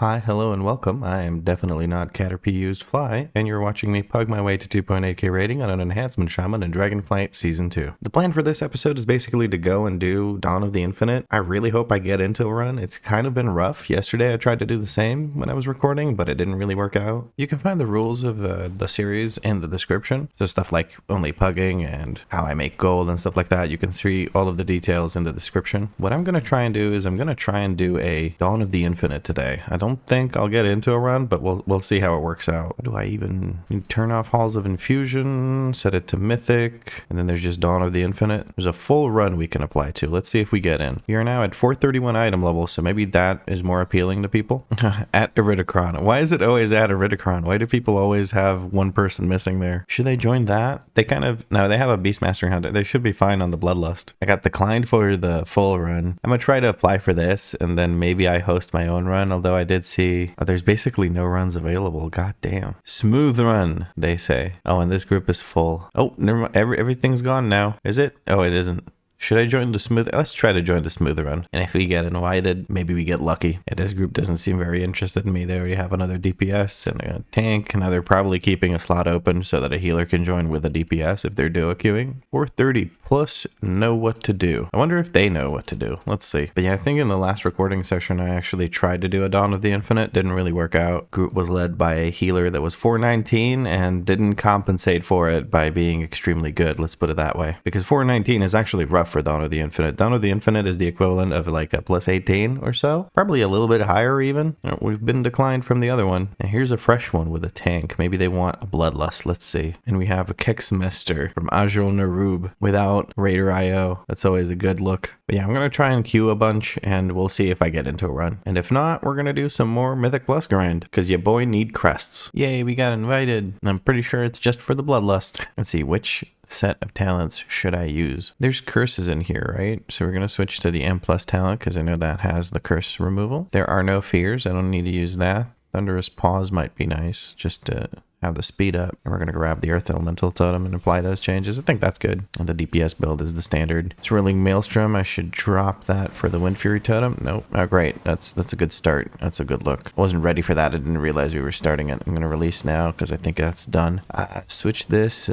Hi, hello, and welcome. I am definitely not Caterpie Used Fly, and you're watching me pug my way to 2.8k rating on an Enhancement Shaman in Dragonflight Season 2. The plan for this episode is basically to go and do Dawn of the Infinite. I really hope I get into a run. It's kind of been rough. Yesterday I tried to do the same when I was recording, but it didn't really work out. You can find the rules of the series in the description. So stuff like only pugging and how I make gold and stuff like that. You can see all of the details in the description. What I'm going to try and do is I'm going to try and do a Dawn of the Infinite today. I don't think I'll get into a run, but we'll see how it works out. What do I even turn off Halls of Infusion, set it to Mythic, and then there's just Dawn of the Infinite. There's a full run we can apply to. Let's see if we get in. We are now at 431 item level, so maybe that is more appealing to people. At Iridikron. Why is it always at Iridikron? Why do people always have one person missing there? Should they join that? They kind of, no, they have a Beastmaster Hunter. They should be fine on the Bloodlust. I got declined for the full run. I'm gonna try to apply for this, and then maybe I host my own run, although I did see there's basically no runs available. God damn. Smooth run, they say. Oh, and this group is full. Oh, never mind. Everything's gone now. Is it? Oh, it isn't. Should I join the smooth? Let's try to join the smooth run. And if we get invited, maybe we get lucky. Yeah, this group doesn't seem very interested in me. They already have another DPS and a tank. Now they're probably keeping a slot open so that a healer can join with a DPS if they're duo queuing. 430 plus know what to do. I wonder if they know what to do. Let's see. But yeah, I think in the last recording session, I actually tried to do a Dawn of the Infinite. Didn't really work out. Group was led by a healer that was 419 and didn't compensate for it by being extremely good. Let's put it that way. Because 419 is actually rough for Dawn of the Infinite. Dawn of the Infinite is the equivalent of like a plus 18 or so. Probably a little bit higher even. We've been declined from the other one. And here's a fresh one with a tank. Maybe they want a Bloodlust. Let's see. And we have a Kexmester from Ajul Narub without Raider RIO. That's always a good look. But yeah, I'm going to try and queue a bunch and we'll see if I get into a run. And if not, we're going to do some more Mythic Plus grind because your boy need crests. Yay, we got invited. I'm pretty sure it's just for the Bloodlust. Let's see, which set of talents should I use? There's curses in here, right? So we're going to switch to the M plus talent because I know that has the curse removal. There are no fears. I don't need to use that. Thunderous Paws might be nice just to have the speed up. And we're going to grab the Earth Elemental Totem and apply those changes. I think that's good. And the DPS build is the standard. Swirling Maelstrom, I should drop that for the Wind Fury Totem. Nope. Oh, great. That's a good start. That's a good look. I wasn't ready for that. I didn't realize we were starting it. I'm going to release now because I think that's done. Switch this,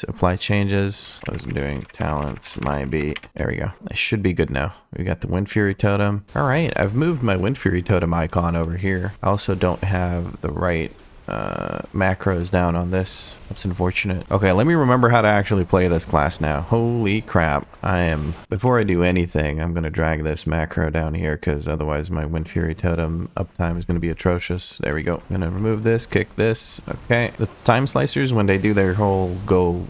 apply changes. I was doing talents, maybe. There we go. I should be good now. We got the Wind Fury Totem. All right. I've moved my Wind Fury Totem icon over here. I also don't have the right macros down on this. That's unfortunate. Okay, let me remember how to actually play this class now. Holy crap. Before I do anything, I'm going to drag this macro down here because otherwise my Wind Fury Totem uptime is going to be atrocious. There we go. I'm going to remove this, kick this. Okay. The time slicers, when they do their whole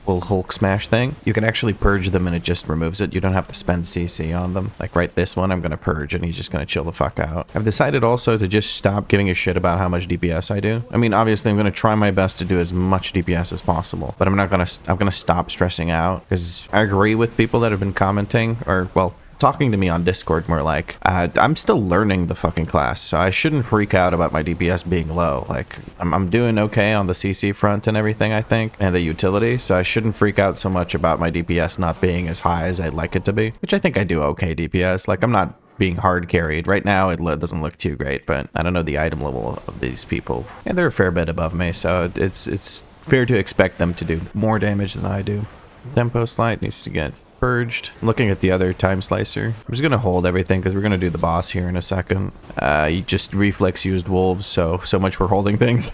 Hulk smash thing, you can actually purge them and it just removes it. You don't have to spend CC on them. Like right this one, I'm going to purge and he's just going to chill the fuck out. I've decided also to just stop giving a shit about how much DPS I do. I mean, obviously I'm going to try my best to do as much DPS as possible, but I'm going to stop stressing out because I agree with people that have been commenting or, well, talking to me on Discord more like, I'm still learning the fucking class, so I shouldn't freak out about my DPS being low. Like, I'm doing okay on the CC front and everything, I think, and the utility, so I shouldn't freak out so much about my DPS not being as high as I'd like it to be, which I think I do okay DPS. Like, I'm not being hard carried. Right now, it doesn't look too great, but I don't know the item level of these people. And they're a fair bit above me, so it's fair to expect them to do more damage than I do. Tempo Slide needs to get purged. Looking at the other time slicer, I'm just gonna hold everything because we're gonna do the boss here in a second. You just reflex used wolves, so much for holding things.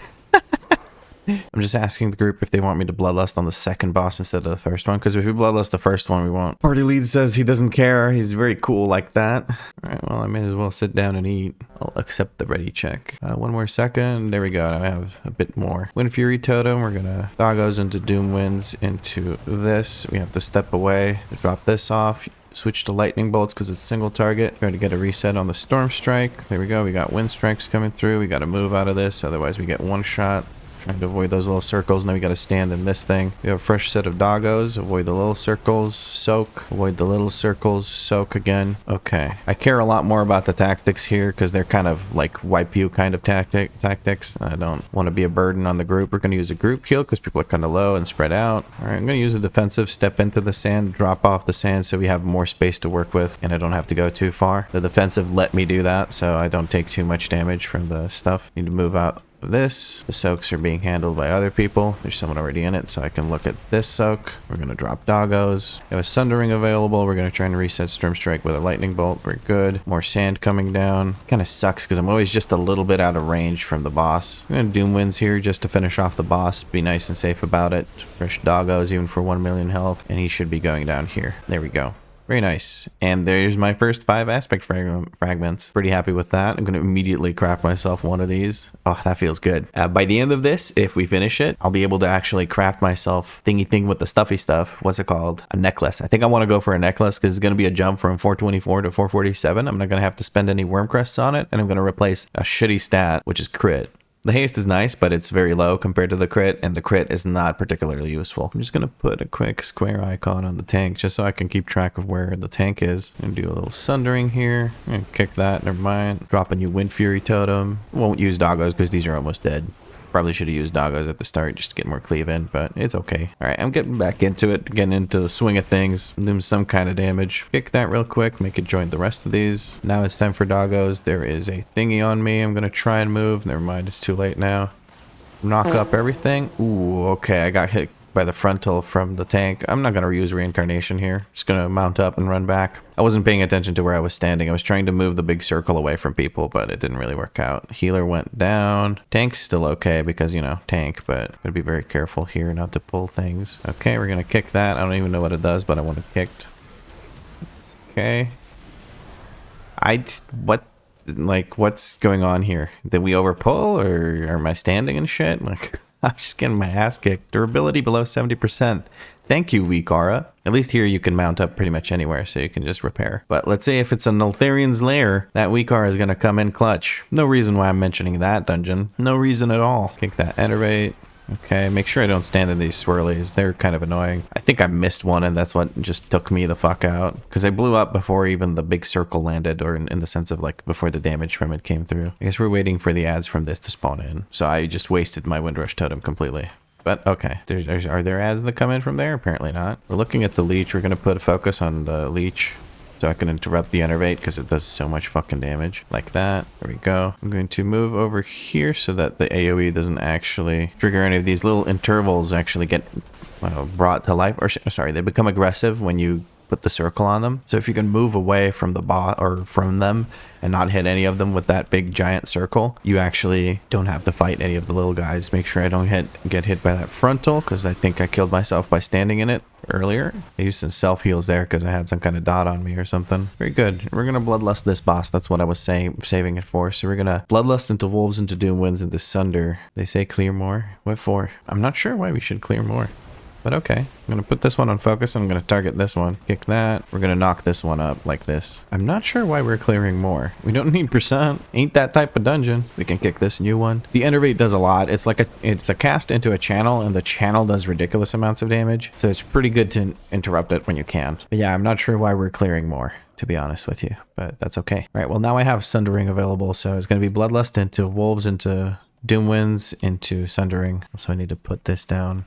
I'm just asking the group if they want me to bloodlust on the second boss instead of the first one, because if we bloodlust the first one, we won't. Party lead says he doesn't care. He's very cool like that. All right, well, I may as well sit down and eat. I'll accept the ready check. One more second. There we go. I have a bit more. Wind Fury Totem. We're gonna Doggos into Doom Winds into this. We have to step away to drop this off. Switch to lightning bolts because it's single target. Try to get a reset on the storm strike. There we go. We got wind strikes coming through. We got to move out of this, otherwise we get one shot. Trying to avoid those little circles. Now we got to stand in this thing. We have a fresh set of doggos. Avoid the little circles. Soak. Avoid the little circles. Soak again. Okay. I care a lot more about the tactics here because they're kind of like wipe you kind of tactics. I don't want to be a burden on the group. We're going to use a group heal because people are kind of low and spread out. All right. I'm going to use a defensive. Step into the sand. Drop off the sand so we have more space to work with and I don't have to go too far. The defensive let me do that so I don't take too much damage from the stuff. Need to move out of this. The soaks are being handled by other people. There's someone already in it so I can look at this soak. We're going to drop doggos. We have a sundering available. We're going to try and reset Storm Strike with a lightning bolt. We're good. More sand coming down. Kind of sucks because I'm always just a little bit out of range from the boss. I'm going to Doom Winds here just to finish off the boss. Be nice and safe about it. Fresh doggos even for 1 million health and he should be going down here. There we go. Very nice. And there's my first 5 aspect fragments. Pretty happy with that. I'm going to immediately craft myself one of these. Oh, that feels good. By the end of this, if we finish it, I'll be able to actually craft myself thingy thing with the stuffy stuff. What's it called? A necklace. I think I want to go for a necklace because it's going to be a jump from 424 to 447. I'm not going to have to spend any worm crests on it. And I'm going to replace a shitty stat, which is crit. The haste is nice, but it's very low compared to the crit, and the crit is not particularly useful. I'm just going to put a quick square icon on the tank just so I can keep track of where the tank is. And do a little sundering here. And kick that, never mind. Drop a new Wind Fury totem. Won't use doggos because these are almost dead. Probably should have used doggos at the start just to get more cleave in, but it's okay. All right, I'm getting back into it, getting into the swing of things, doing some kind of damage. Kick that real quick, make it join the rest of these. Now it's time for doggos. There is a thingy on me. I'm going to try and move. Never mind, it's too late now. Knock up everything. Ooh, okay, I got hit by the frontal from the tank. I'm not going to use reincarnation here. Just going to mount up and run back. I wasn't paying attention to where I was standing. I was trying to move the big circle away from people, but it didn't really work out. Healer went down. Tank's still okay because, you know, tank, but gotta be very careful here not to pull things. Okay, we're going to kick that. I don't even know what it does, but I want it kicked. Okay. What's going on here? Did we overpull or am I standing and shit? Like, I'm just getting my ass kicked. Durability below 70%. Thank you, WeakAuras. At least here you can mount up pretty much anywhere, so you can just repair. But let's say if it's a Nultharian's Lair, that WeakAuras is going to come in clutch. No reason why I'm mentioning that dungeon. No reason at all. Kick that enervate. Okay, make sure I don't stand in these swirlies. They're kind of annoying. I think I missed one and that's what just took me the fuck out. Because I blew up before even the big circle landed, or in the sense of like before the damage from it came through. I guess we're waiting for the ads from this to spawn in. So I just wasted my Windrush totem completely. But okay, are there ads that come in from there? Apparently not. We're looking at the leech. We're going to put a focus on the leech so I can interrupt the enervate because it does so much fucking damage. Like that. There we go. I'm going to move over here so that the AoE doesn't actually trigger any of these little intervals actually get brought to life. Or sorry, they become aggressive when you put the circle on them. So if you can move away from the bot or from them and not hit any of them with that big giant circle, you actually don't have to fight any of the little guys. Make sure I don't get hit by that frontal because I think I killed myself by standing in it earlier. I used some self heals there because I had some kind of dot on me or something. Very good. We're gonna bloodlust this boss. That's what I was saving it for. So we're gonna bloodlust into wolves, into doom winds, into sunder. They say clear more. What for? I'm not sure why we should clear more. But okay, I'm going to put this one on focus. I'm going to target this one. Kick that. We're going to knock this one up like this. I'm not sure why we're clearing more. We don't need percent. Ain't that type of dungeon. We can kick this new one. The enervate does a lot. It's like it's a cast into a channel, and the channel does ridiculous amounts of damage. So it's pretty good to interrupt it when you can. But yeah, I'm not sure why we're clearing more, to be honest with you. But that's okay. All right, well, now I have Sundering available. So it's going to be Bloodlust into Wolves, into Doom Winds, into Sundering. So I need to put this down.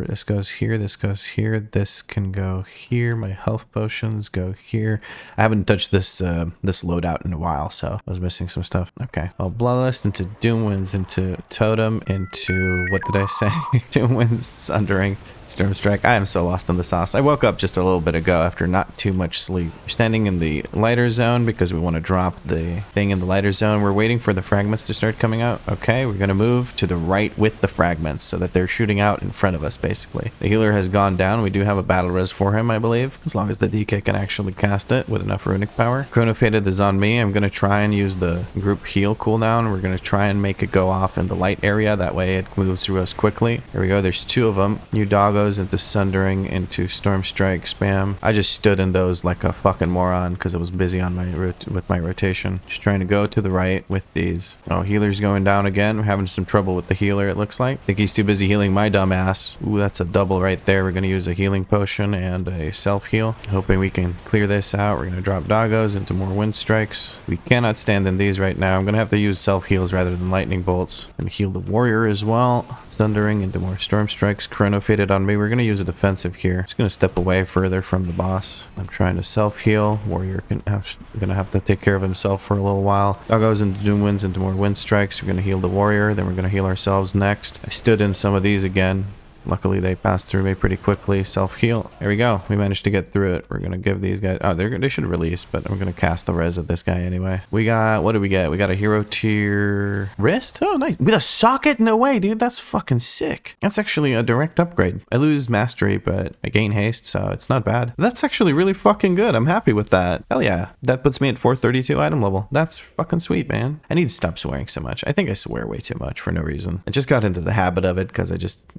This goes here, this goes here, this can go here. My health potions go here. I haven't touched this this loadout in a while, so I was missing some stuff. Okay, well, Bloodlust into Doom Winds, into Totem, into, what did I say? Doom Winds, Sundering, Storm Strike. I am so lost in the sauce. I woke up just a little bit ago after not too much sleep. We're standing in the lighter zone because we want to drop the thing in the lighter zone. We're waiting for the fragments to start coming out. Okay, we're going to move to the right with the fragments so that they're shooting out in front of us, basically. The healer has gone down. We do have a battle res for him, I believe, as long as the DK can actually cast it with enough runic power. Chronofaded is on me. I'm going to try and use the group heal cooldown. We're going to try and make it go off in the light area. That way it moves through us quickly. There we go. There's two of them. New dog doggos into sundering into storm strike spam. I just stood in those like a fucking moron because I was busy on with my rotation. Just trying to go to the right with these. Oh, healer's going down again. We're having some trouble with the healer, it looks like. I think he's too busy healing my dumb ass. Ooh, that's a double right there. We're going to use a healing potion and a self-heal. Hoping we can clear this out. We're going to drop doggos into more wind strikes. We cannot stand in these right now. I'm going to have to use self-heals rather than lightning bolts. And heal the warrior as well. Sundering into more storm strikes. Chrono faded on me. We're going to use a defensive here. Just going to step away further from the boss. I'm trying to self-heal. Warrior gonna have to take care of himself for a little while. Doggos into doom winds into more wind strikes. We're going to heal the warrior. Then we're going to heal ourselves next. I stood in some of these again. Luckily, they passed through me pretty quickly. Self-heal. There we go. We managed to get through it. We're going to give these guys... Oh, they should release, but I'm going to cast the res at this guy anyway. We got... What do we get? We got a hero tier... Wrist? Oh, nice. With a socket? No way, dude. That's fucking sick. That's actually a direct upgrade. I lose mastery, but I gain haste, so it's not bad. That's actually really fucking good. I'm happy with that. Hell yeah. That puts me at 432 item level. That's fucking sweet, man. I need to stop swearing so much. I think I swear way too much for no reason. I just got into the habit of it because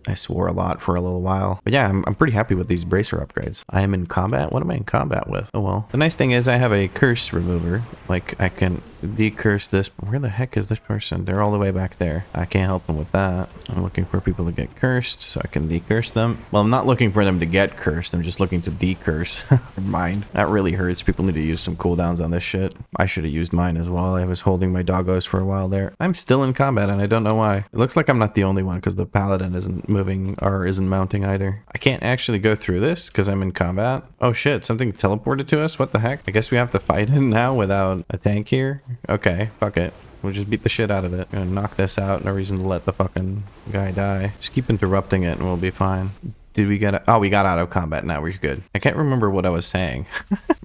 I swore a lot for a little while. But yeah, I'm pretty happy with these bracer upgrades. I am in combat. What am I in combat with? Oh well. The nice thing is I have a curse remover. Like I can decurse this. Where the heck is this person? They're all the way back there. I can't help them with that. I'm looking for people to get cursed so I can decurse them. Well, I'm not looking for them to get cursed. I'm just looking to decurse. Never mind. That really hurts. People need to use some cooldowns on this shit. I should have used mine as well. I was holding my doggos for a while there. I'm still in combat and I don't know why. It looks like I'm not the only one because the paladin isn't moving or isn't mounting either. I can't actually go through this because I'm in combat. Oh shit, something teleported to us? What the heck? I guess we have to fight it now without a tank here? Okay, fuck it. We'll just beat the shit out of it. Gonna knock this out. No reason to let the fucking guy die. Just keep interrupting it and we'll be fine. Did we get... Oh, we got out of combat. Now we're good. I can't remember what I was saying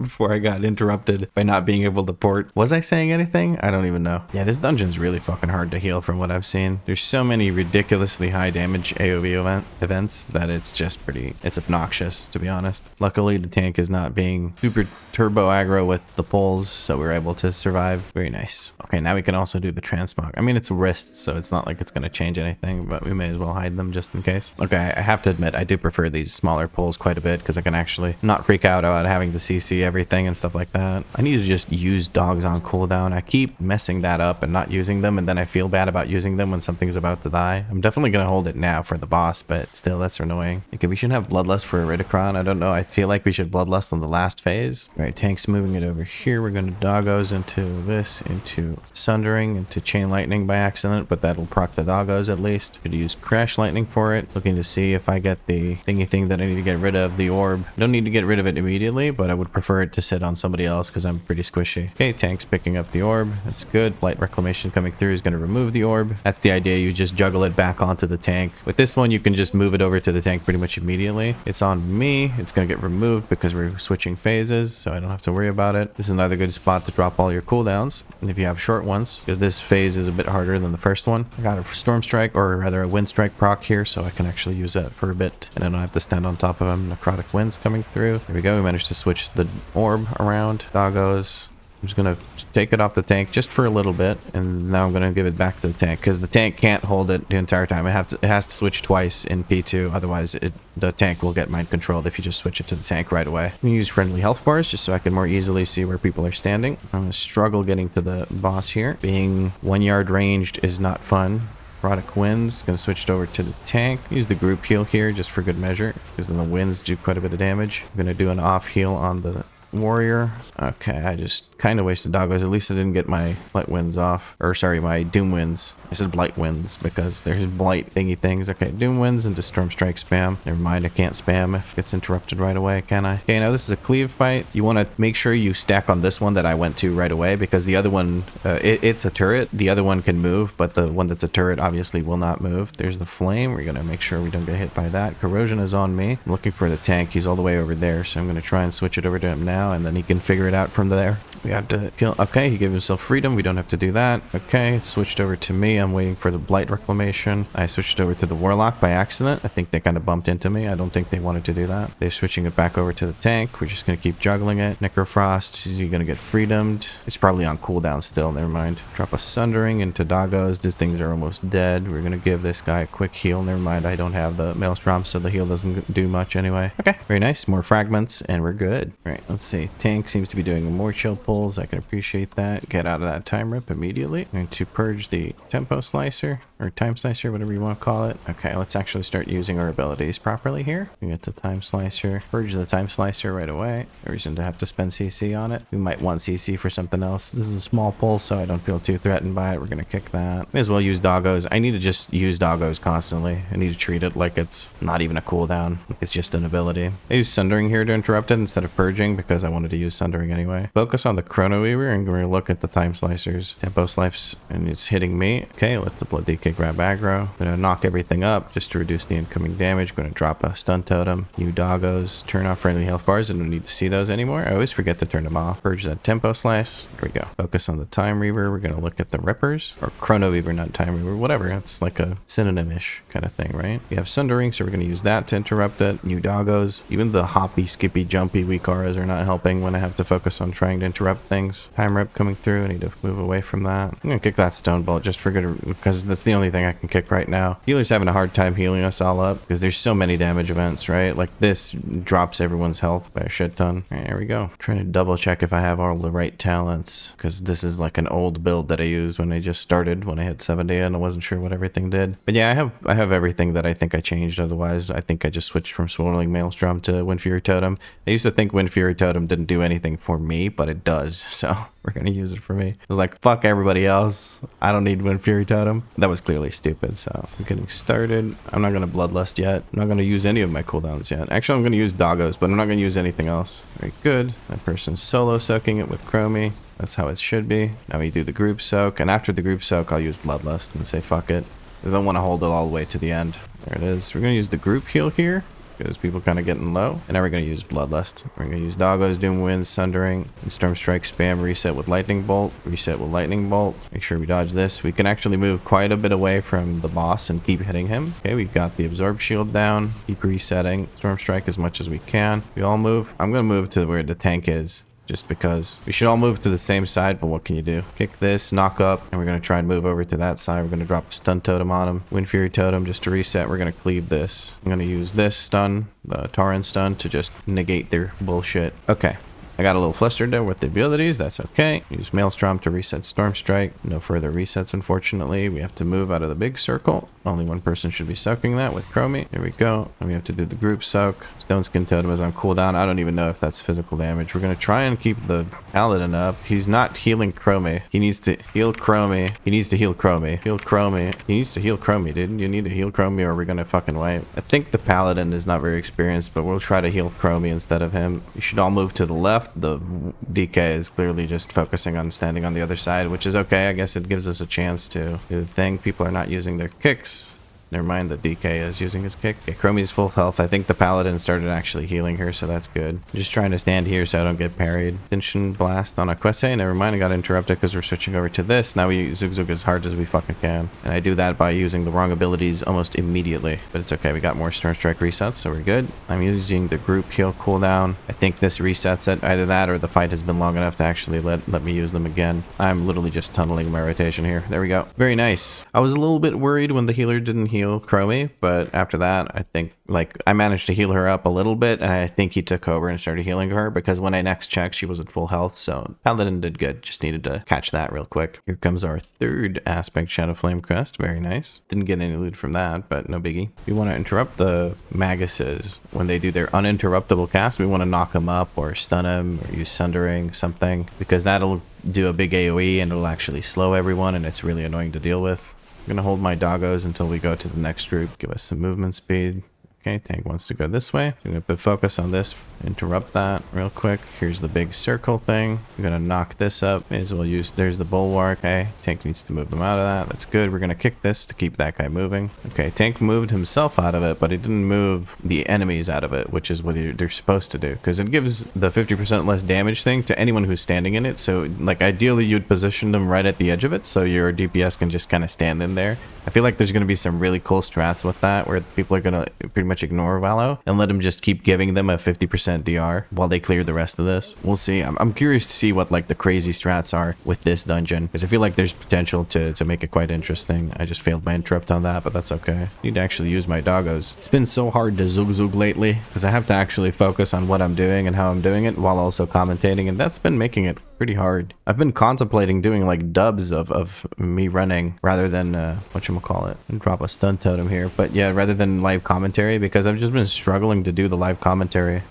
before I got interrupted by not being able to port. Was I saying anything? I don't even know. Yeah, this dungeon's really fucking hard to heal from what I've seen. There's so many ridiculously high damage AoE events that it's just pretty... It's obnoxious, to be honest. Luckily, the tank is not being super turbo aggro with the pulls, so we're able to survive. Very nice. Okay, now we can also do the transmog. I mean, it's wrists, so it's not like it's going to change anything, but we may as well hide them just in case. Okay, I have to admit, I do prefer these smaller pulls quite a bit because I can actually not freak out about having to CC everything and stuff like that. I need to just use dogs on cooldown. I keep messing that up and not using them, and then I feel bad about using them when something's about to die. I'm definitely going to hold it now for the boss, but still, that's annoying. Okay, we should have Bloodlust for Iridikron. I don't know. I feel like we should Bloodlust on the last phase. All right, tank's moving it over here. We're going to doggos into this, into sundering, into chain lightning by accident, but that'll proc the doggos at least. Could use crash lightning for it. Looking to see if I get the thingy thing that I need to get rid of, the orb. Don't need to get rid of it immediately, but I would prefer it to sit on somebody else because I'm pretty squishy. Okay, tank's picking up the orb. That's good. Blight Reclamation coming through is going to remove the orb. That's the idea. You just juggle it back onto the tank. With this one, you can just move it over to the tank pretty much immediately. It's on me. It's going to get removed because we're switching phases, so I don't have to worry about it. This is another good spot to drop all your cooldowns, and if you have short ones, because this phase is a bit harder than the first one. I got a storm strike, or rather a wind strike proc here, so I can actually use that for a bit, and I don't have to stand on top of him. Necrotic winds coming through. There we go. We managed to switch the orb around. Doggos. I'm just going to take it off the tank just for a little bit, and now I'm going to give it back to the tank because the tank can't hold it the entire time. It has to switch twice in P2, otherwise the tank will get mind controlled if you just switch it to the tank right away. I'm going to use friendly health bars just so I can more easily see where people are standing. I'm going to struggle getting to the boss here. Being 1 yard ranged is not fun. Necrotic winds, going to switch it over to the tank. Use the group heal here just for good measure because then the winds do quite a bit of damage. I'm going to do an off heal on the warrior. Okay, I just kind of wasted doggos. At least I didn't get my blight winds off. Or sorry, my doom winds. I said blight winds because there's blight thingy things. Okay, doom winds into storm strike spam. Never mind, I can't spam if it's interrupted right away, can I? Okay, now this is a cleave fight. You want to make sure you stack on this one that I went to right away because the other one, it's a turret. The other one can move, but the one that's a turret obviously will not move. There's the flame. We're going to make sure we don't get hit by that. Corrosion is on me. I'm looking for the tank. He's all the way over there, so I'm going to try and switch it over to him now. now, and then he can figure it out from there. We have to kill. Okay, he gave himself freedom. We don't have to do that. Okay, it switched over to me. I'm waiting for the Blight Reclamation. I switched over to the Warlock by accident. I think they kind of bumped into me. I don't think they wanted to do that. They're switching it back over to the tank. We're just going to keep juggling it. Necrofrost, is he going to get freedomed? It's probably on cooldown still. Never mind. Drop a Sundering into Doggos. These things are almost dead. We're going to give this guy a quick heal. Never mind. I don't have the Maelstrom, so the heal doesn't do much anyway. Okay, very nice. More fragments, and we're good. All right, let's see. Tank seems to be doing more chill pulls. I can appreciate that. Get out of that time rip immediately. I'm going to purge the tempo slicer, or time slicer, whatever you want to call it. Okay, let's actually start using our abilities properly here. We get the time slicer. Purge the time slicer right away. No reason to have to spend CC on it. We might want CC for something else. This is a small pull, so I don't feel too threatened by it. We're going to kick that. May as well use Doggos. I need to just use Doggos constantly. I need to treat it like it's not even a cooldown. It's just an ability. I use Sundering here to interrupt it instead of purging because I wanted to use Sundering anyway. Focus on the Chrono Weaver and we're going to look at the time slicers. Tempo slice, and it's hitting me. Okay, let the Blood DK grab aggro. I'm going to knock everything up just to reduce the incoming damage. Going to drop a stun totem. New Doggos. Turn off friendly health bars. I don't need to see those anymore. I always forget to turn them off. Purge that tempo slice. There we go. Focus on the Time Reaver. We're going to look at the Rippers. Or Chrono Weaver, not Time Reaver. Whatever. It's like a synonym-ish kind of thing, right? We have Sundering, so we're going to use that to interrupt it. New Doggos. Even the hoppy, skippy, jumpy WeakAuras are not helping when I have to focus on trying to interrupt things. Time Rip coming through. I need to move away from that. I'm going to kick that Stone Bolt just for good, because that's the only thing I can kick right now. Healer's having a hard time healing us all up because there's so many damage events, right? Like this drops everyone's health by a shit ton. All right, there we go. Trying to double check if I have all the right talents because this is like an old build that I used when I just started, when I hit 70 and I wasn't sure what everything did. But yeah, I have everything that I think I changed. Otherwise, I think I just switched from Swirling Maelstrom to Windfury Totem. I used to think Windfury Totem didn't do anything for me, but it does. So we're going to use it for me. I was like, fuck everybody else. I don't need Windfury Totem. That was clearly stupid. So I'm getting started. I'm not going to Bloodlust yet. I'm not going to use any of my cooldowns yet. Actually, I'm going to use Doggos, but I'm not going to use anything else. Very good. That person's solo soaking it with Chromie. That's how it should be. Now we do the group soak. And after the group soak, I'll use Bloodlust and say fuck it. Because I want to hold it all the way to the end. There it is. We're going to use the group heal here, because people kind of getting low. And now we're going to use Bloodlust. We're going to use Doggos, Doom Winds, Sundering, and Storm Strike spam, reset with Lightning Bolt, reset with Lightning Bolt. Make sure we dodge this. We can actually move quite a bit away from the boss and keep hitting him. Okay, we've got the Absorb Shield down. Keep resetting. Storm Strike as much as we can. We all move. I'm going to move to where the tank is, just because we should all move to the same side, but what can you do? Kick this, knock up, and we're going to try and move over to that side. We're going to drop a Stun Totem on him. Windfury Totem just to reset. We're going to cleave this. I'm going to use this stun, the Tauren stun, to just negate their bullshit. Okay. I got a little flustered there with the abilities. That's okay. Use Maelstrom to reset Storm Strike. No further resets, unfortunately. We have to move out of the big circle. Only one person should be soaking that with Chromie. There we go. And we have to do the group soak. Stone Skin Totem is on cooldown. I don't even know if that's physical damage. We're going to try and keep the Paladin up. He's not healing Chromie. He needs to heal Chromie. He needs to heal Chromie. Heal Chromie. He needs to heal Chromie, dude. You need to heal Chromie or we're going to fucking wipe. I think the Paladin is not very experienced, but we'll try to heal Chromie instead of him. We should all move to the left. The DK is clearly just focusing on standing on the other side, which is okay. I guess it gives us a chance to do the thing. People are not using their kicks. Never mind, the DK is using his kick. Okay, Chromie's full health. I think the Paladin started actually healing her, so that's good. I'm just trying to stand here so I don't get parried. Tension Blast on Aquete. Never mind, I got interrupted because we're switching over to this. Now we use Zug Zug as hard as we fucking can. And I do that by using the wrong abilities almost immediately. But it's okay, we got more Storm Strike resets, so we're good. I'm using the group heal cooldown. I think this resets it. Either that or the fight has been long enough to actually let me use them again. I'm literally just tunneling my rotation here. There we go. Very nice. I was a little bit worried when the healer didn't heal Chromie, but after that, I think like I managed to heal her up a little bit, and I think he took over and started healing her because when I next checked, she was at full health, so Paladin did good. Just needed to catch that real quick. Here comes our third aspect, Shadow Flame Crest. Very nice. Didn't get any loot from that, but no biggie. We want to interrupt the Maguses when they do their uninterruptible cast. We want to knock them up or stun them or use Sundering, something, because that'll do a big AoE and it'll actually slow everyone, and it's really annoying to deal with. I'm going to hold my Doggos until we go to the next group. Give us some movement speed. Okay, tank wants to go this way. I'm gonna put focus on this, interrupt that real quick. Here's the big circle thing. I'm gonna knock this up. May as well use, there's the bulwark. Okay, tank needs to move them out of that. That's good. We're gonna kick this to keep that guy moving. Okay, tank moved himself out of it, but he didn't move the enemies out of it, which is what they're supposed to do, because it gives the 50% less damage thing to anyone who's standing in it. So like ideally you'd position them right at the edge of it so your DPS can just kind of stand in there. I feel like there's going to be some really cool strats with that where people are going to pretty much ignore Valo and let them just keep giving them a 50% DR while they clear the rest of this. We'll see. I'm curious to see what like the crazy strats are with this dungeon, because I feel like there's potential to make it quite interesting. I just failed my interrupt on that, but that's okay. I need to actually use my doggos. It's been so hard to zug lately because I have to actually focus on what I'm doing and how I'm doing it while also commentating, and that's been making it pretty hard. I've been contemplating doing like dubs of me running rather than whatchamacallit, and drop a stun totem here, but yeah, rather than live commentary, because I've just been struggling to do the live commentary.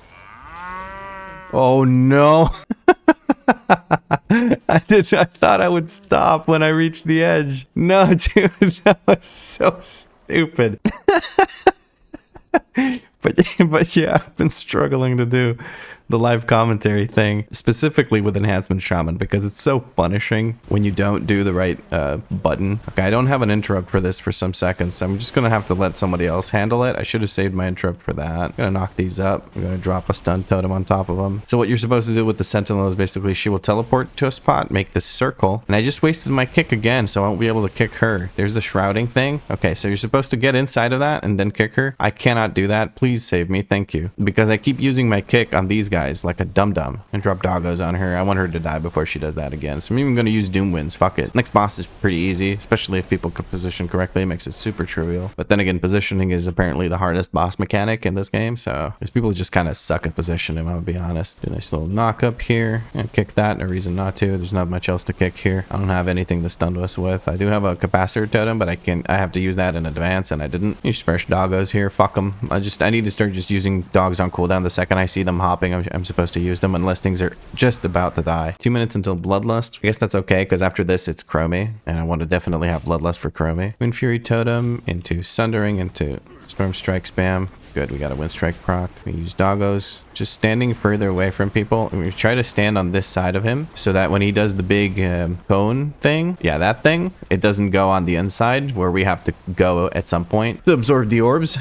Oh no. I thought I would stop when I reached the edge. No, dude, that was so stupid. but yeah, I've been struggling to do the live commentary thing, specifically with Enhancement Shaman, because it's so punishing when you don't do the right button. Okay, I don't have an interrupt for this for some seconds, so I'm just gonna have to let somebody else handle it. I should have saved my interrupt for that. I'm gonna knock these up. I'm gonna drop a stun totem on top of them. So what you're supposed to do with the Sentinel is basically she will teleport to a spot, make this circle, and I just wasted my kick again, so I won't be able to kick her. There's the shrouding thing. Okay, so you're supposed to get inside of that and then kick her. I cannot do that. Please save me, thank you, because I keep using my kick on these guys like a dum-dum and drop doggos on her. I want her to die before she does that again, so I'm even going to use Doom Winds. Fuck it. Next boss is pretty easy, especially if people can position correctly. It makes it super trivial, but then again, positioning is apparently the hardest boss mechanic in this game, so these people just kind of suck at positioning, I'll be honest. Do a nice little knock up here and kick that. No reason not to. There's not much else to kick here. I don't have anything to stun us with. I do have a capacitor totem, but I have to use that in advance, and I didn't. Use fresh doggos here. Fuck them. I need to start just using dogs on cooldown. The second I see them hopping, I'm supposed to use them unless things are just about to die. 2 minutes until Bloodlust. I guess that's okay, because after this it's Chromie, and I want to definitely have Bloodlust for Chromie. Wind Fury Totem into Sundering into Storm Strike spam. Good, we got a Wind Strike proc. We use doggos. Just standing further away from people. We try to stand on this side of him so that when he does the big cone thing, yeah, that thing, it doesn't go on the inside where we have to go at some point to absorb the orbs.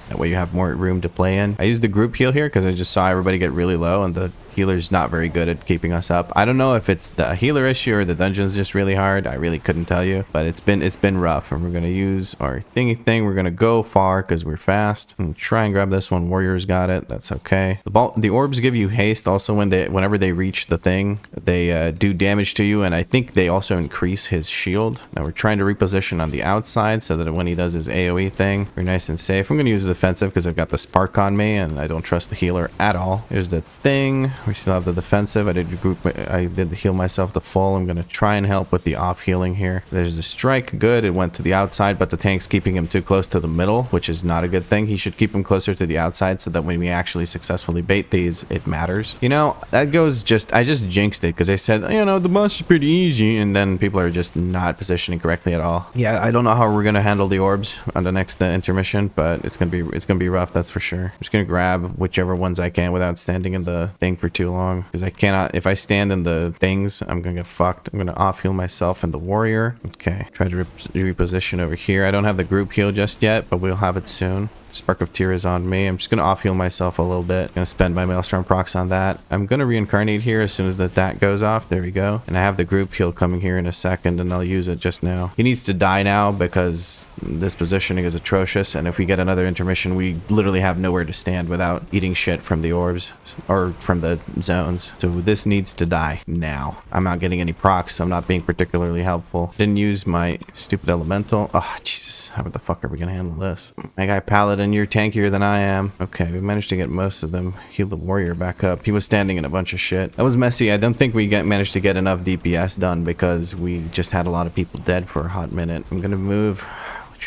That way you have more room to play in. I used the group heal here because I just saw everybody get really low and the healer's not very good at keeping us up. I don't know if it's the healer issue or the dungeon's just really hard. I really couldn't tell you, but it's been rough, and we're gonna use our thingy thing. We're gonna go far because we're fast and try and grab this one. Warriors got it. That's okay. The orbs give you haste also whenever they reach the thing. They do damage to you, and I think they also increase his shield. Now we're trying to reposition on the outside so that when he does his AoE thing, we're nice and safe. I'm gonna use the defensive because I've got the spark on me and I don't trust the healer at all. Here's the thing. We still have the defensive. I did heal myself to full. I'm gonna try and help with the off healing here. There's the strike. Good. It went to the outside, but the tank's keeping him too close to the middle, which is not a good thing. He should keep him closer to the outside so that when we actually successfully bait these, it matters. You know, that goes I just jinxed it because I said, you know, the boss is pretty easy, and then people are just not positioning correctly at all. Yeah, I don't know how we're gonna handle the orbs on the next intermission, but it's gonna be rough, that's for sure. I'm just gonna grab whichever ones I can without standing in the thing for too long, because I cannot. If I stand in the things, I'm gonna get fucked. I'm gonna off heal myself and the warrior. Okay, try to reposition over here. I don't have the group heal just yet, but we'll have it soon. Spark of Tear is on me. I'm just going to off heal myself a little bit. Gonna spend my Maelstrom procs on that. I'm going to reincarnate here as soon as that goes off. There we go. And I have the group heal coming here in a second, and I'll use it just now. He needs to die now because this positioning is atrocious, and if we get another intermission, we literally have nowhere to stand without eating shit from the orbs or from the zones. So this needs to die now. I'm not getting any procs, so I'm not being particularly helpful. Didn't use my stupid elemental. Oh, Jesus. How the fuck are we going to handle this? My guy Paladin, you're tankier than I am. Okay, we managed to get most of them. Heal the warrior back up. He was standing in a bunch of shit. That was messy. I don't think we managed to get enough DPS done because we just had a lot of people dead for a hot minute. I'm gonna move.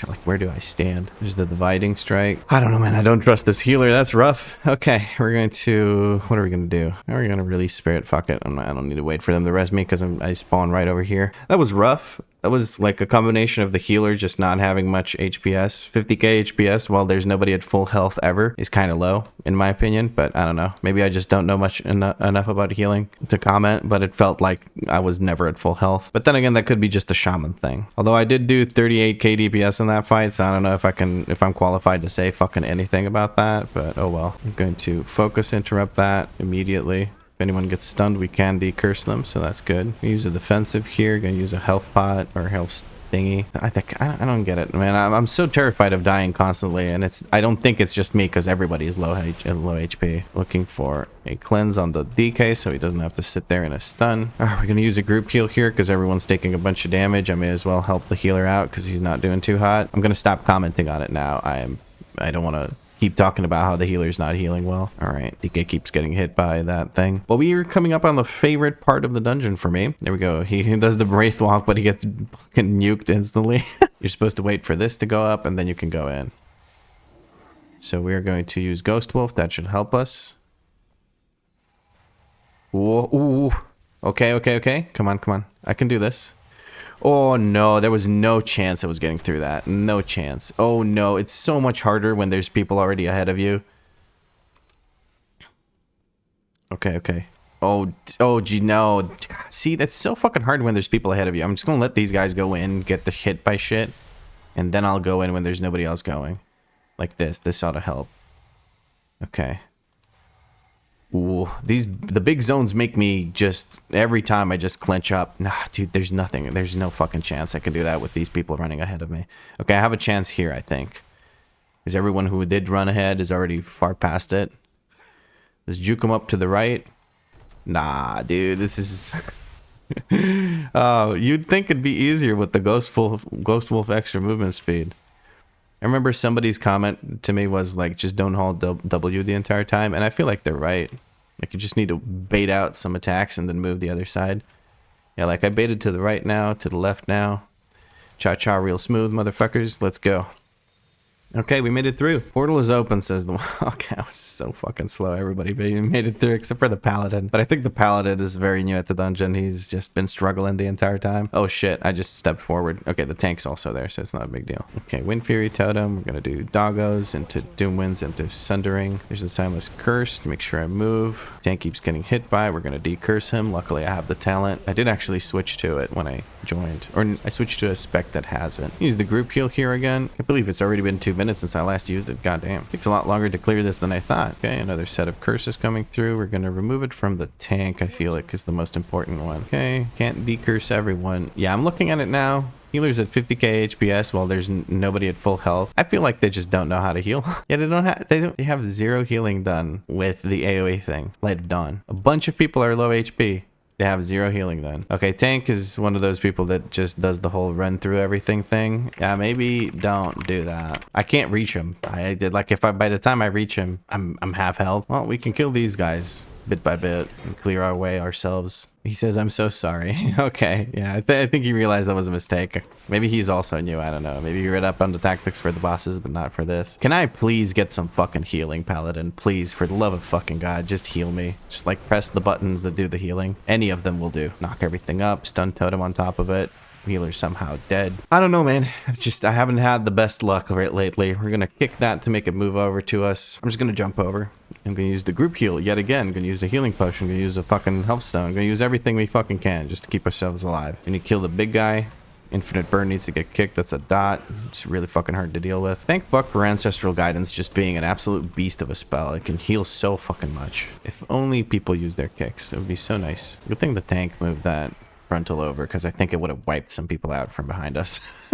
Like, where do I stand? There's the dividing strike. I don't know, man. I don't trust this healer. That's rough. Okay, we're going to... What are we going to do? We're going to release Spirit. Fuck it. I don't need to wait for them to res me because I spawn right over here. That was rough. That was like a combination of the healer just not having much HPS. 50k HPS while there's nobody at full health ever is kind of low, in my opinion. But I don't know. Maybe I just don't know much enough about healing to comment, but it felt like I was never at full health. But then again, that could be just a shaman thing. Although I did do 38k DPS in that fight, so I don't know if I'm qualified to say fucking anything about that, but oh well. I'm going to focus interrupt that immediately. If anyone gets stunned, we can decurse them, so that's good. We use a defensive here. Gonna use a health pot or health thingy. I don't get it, man. I'm so terrified of dying constantly, and I don't think it's just me because everybody is low HP. Looking for a cleanse on the DK so he doesn't have to sit there in a stun. We're gonna use a group heal here because everyone's taking a bunch of damage. I may as well help the healer out because he's not doing too hot. I'm gonna stop commenting on it now. I don't want to keep talking about how the healer's not healing well. All right, DK keeps getting hit by that thing. Well, we are coming up on the favorite part of the dungeon for me. There we go. He does the Wraith Walk, but he gets fucking nuked instantly. You're supposed to wait for this to go up, and then you can go in. So we are going to use Ghost Wolf. That should help us. Ooh. Okay. Come on. I can do this. Oh no, there was no chance I was getting through that. No chance. Oh no, it's so much harder when there's people already ahead of you. Okay. Oh gee, no. God, see, that's so fucking hard when there's people ahead of you. I'm just gonna let these guys go in, get the hit by shit, and then I'll go in when there's nobody else going. Like this. This ought to help. Okay. Ooh, the big zones make me just, every time I just clench up. Nah, dude, there's no fucking chance I can do that with these people running ahead of me. Okay, I have a chance here, I think. Because everyone who did run ahead is already far past it. Let's juke them up to the right. Nah, dude, this is... Oh, you'd think it'd be easier with the Ghost Wolf extra movement speed. I remember somebody's comment to me was like, just don't hold W the entire time. And I feel like they're right. Like you just need to bait out some attacks and then move the other side. Yeah, like I baited to the right now, to the left now. Cha-cha real smooth, motherfuckers. Let's go. Okay, we made it through. Portal is open, says the one. Okay, I was so fucking slow, everybody. But you made it through, except for the Paladin. But I think the Paladin is very new at the dungeon. He's just been struggling the entire time. Oh shit, I just stepped forward. Okay, the tank's also there, so it's not a big deal. Okay, Wind Fury Totem. We're gonna do Doggos into Doom Winds into Sundering. There's the Timeless Curse. Make sure I move. Tank keeps getting hit by. We're gonna decurse him. Luckily, I have the talent. I did actually switch to it when I joined. Or I switched to a spec that has it. Use the group heal here again. I believe it's already been 2 minutes since I last used it. Goddamn. Takes a lot longer to clear this than I thought. Okay, another set of curses coming through. We're gonna remove it from the tank. I feel like is the most important one. Okay, can't decurse everyone. Yeah, I'm looking at it now. Healers at 50k HPS while there's nobody at full health. I feel like they just don't know how to heal. Yeah, they have 0 healing done with the AoE thing. Light of Dawn. A bunch of people are low HP. They have 0 healing then. Okay, tank is one of those people that just does the whole run through everything thing. Yeah, maybe don't do that. I can't reach him. I did like by the time I reach him, I'm half health. Well, we can kill these guys bit by bit and clear our way ourselves. He says, I'm so sorry. Okay, yeah, I think he realized that was a mistake. Maybe he's also new, I don't know. Maybe he read up on the tactics for the bosses, but not for this. Can I please get some fucking healing, Paladin? Please, for the love of fucking God, just heal me. Just like press the buttons that do the healing. Any of them will do. Knock everything up, stun totem on top of it. Healer's somehow dead. I don't know, man. I haven't had the best luck lately. We're gonna kick that to make it move over to us. I'm just gonna jump over. I'm gonna use the group heal yet again. I'm gonna use the healing potion. I'm gonna use a fucking health stone. I'm gonna use everything we fucking can just to keep ourselves alive. We need to kill the big guy. Infinite burn needs to get kicked. That's a dot. It's really fucking hard to deal with. Thank fuck for Ancestral Guidance just being an absolute beast of a spell. It can heal so fucking much. If only people use their kicks, it would be so nice. Good thing the tank moved that frontal over, because I think it would have wiped some people out from behind us.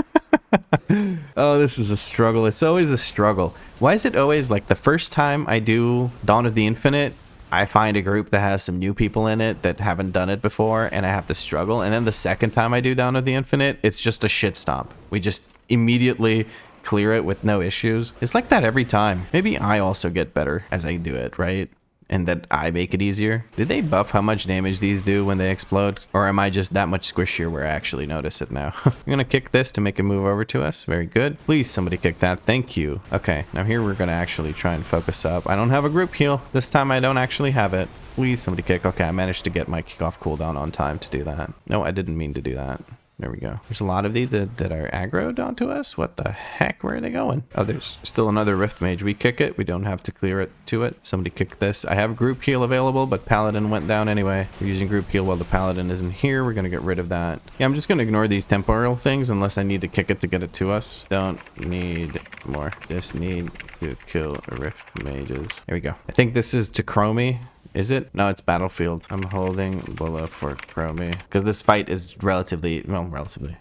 Oh, this is a struggle. It's always a struggle. Why is it always like the first time I do Dawn of the Infinite, I find a group that has some new people in it that haven't done it before, and I have to struggle. And then the second time I do Dawn of the Infinite, it's just a shit stomp. We just immediately clear it with no issues. It's like that every time. Maybe I also get better as I do it, right? And that I make it easier. Did they buff how much damage these do when they explode? Or am I just that much squishier where I actually notice it now? I'm gonna kick this to make it move over to us. Very good. Please, somebody kick that. Thank you. Okay, now here we're gonna actually try and focus up. I don't have a group heal. This time I don't actually have it. Please, somebody kick. Okay, I managed to get my kickoff cooldown on time to do that. No, I didn't mean to do that. There we go. There's a lot of these that are aggroed onto us. What the heck? Where are they going? Oh, there's still another Rift Mage. We kick it. We don't have to clear it to it. Somebody kick this. I have group heal available, but Paladin went down anyway. We're using group heal while the Paladin isn't here. We're going to get rid of that. Yeah, I'm just going to ignore these temporal things unless I need to kick it to get it to us. Don't need more. Just need to kill Rift Mages. There we go. I think this is to Chromie. Is it? No, it's Battlefield. I'm holding Bulla for Chromie because this fight is relatively,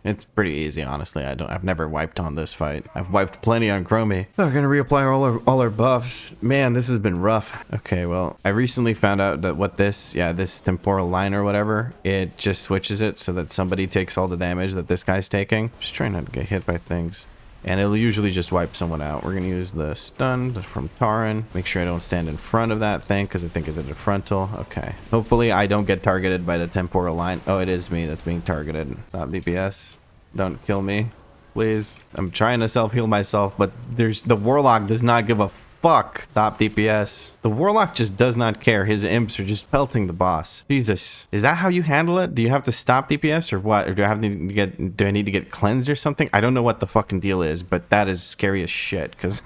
it's pretty easy, honestly. I've never wiped on this fight. I've wiped plenty on Chromie. Oh, we're gonna reapply all our buffs. Man, this has been rough. Okay, well, I recently found out that this temporal line or whatever, it just switches it so that somebody takes all the damage that this guy's taking. Just trying not to get hit by things. And it'll usually just wipe someone out. We're going to use the stun from Taran. Make sure I don't stand in front of that thing because I think it did a frontal. Okay. Hopefully I don't get targeted by the temporal line. Oh, it is me that's being targeted. DPS. Don't kill me. Please. I'm trying to self-heal myself, but the Warlock does not give a fuck. Stop DPS. The Warlock just does not care. His imps are just pelting the boss. Jesus. Is that how you handle it? Do you have to stop DPS or what? Or do I need to get cleansed or something? I don't know what the fucking deal is, but that is scary as shit because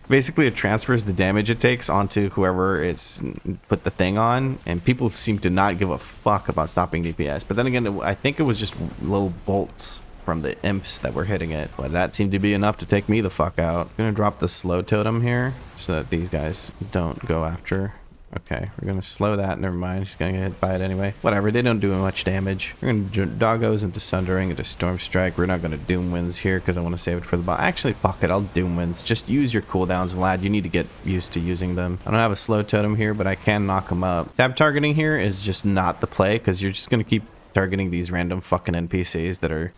basically it transfers the damage it takes onto whoever it's put the thing on, and people seem to not give a fuck about stopping DPS. But then again, I think it was just little bolts from the imps that were hitting it, but that seemed to be enough to take me the fuck out. I'm gonna drop the slow totem here so that these guys don't go after. Okay, we're gonna slow that. Never mind, he's gonna get hit by it anyway. Whatever, they don't do much damage. We're gonna doggos into Sundering, into Storm Strike. We're not gonna Doom Winds here because I want to save it for the bot. Actually, fuck it, I'll Doom Winds. Just use your cooldowns, lad. You need to get used to using them. I don't have a slow totem here, but I can knock them up. Tab targeting here is just not the play because you're just gonna keep targeting these random fucking NPCs that are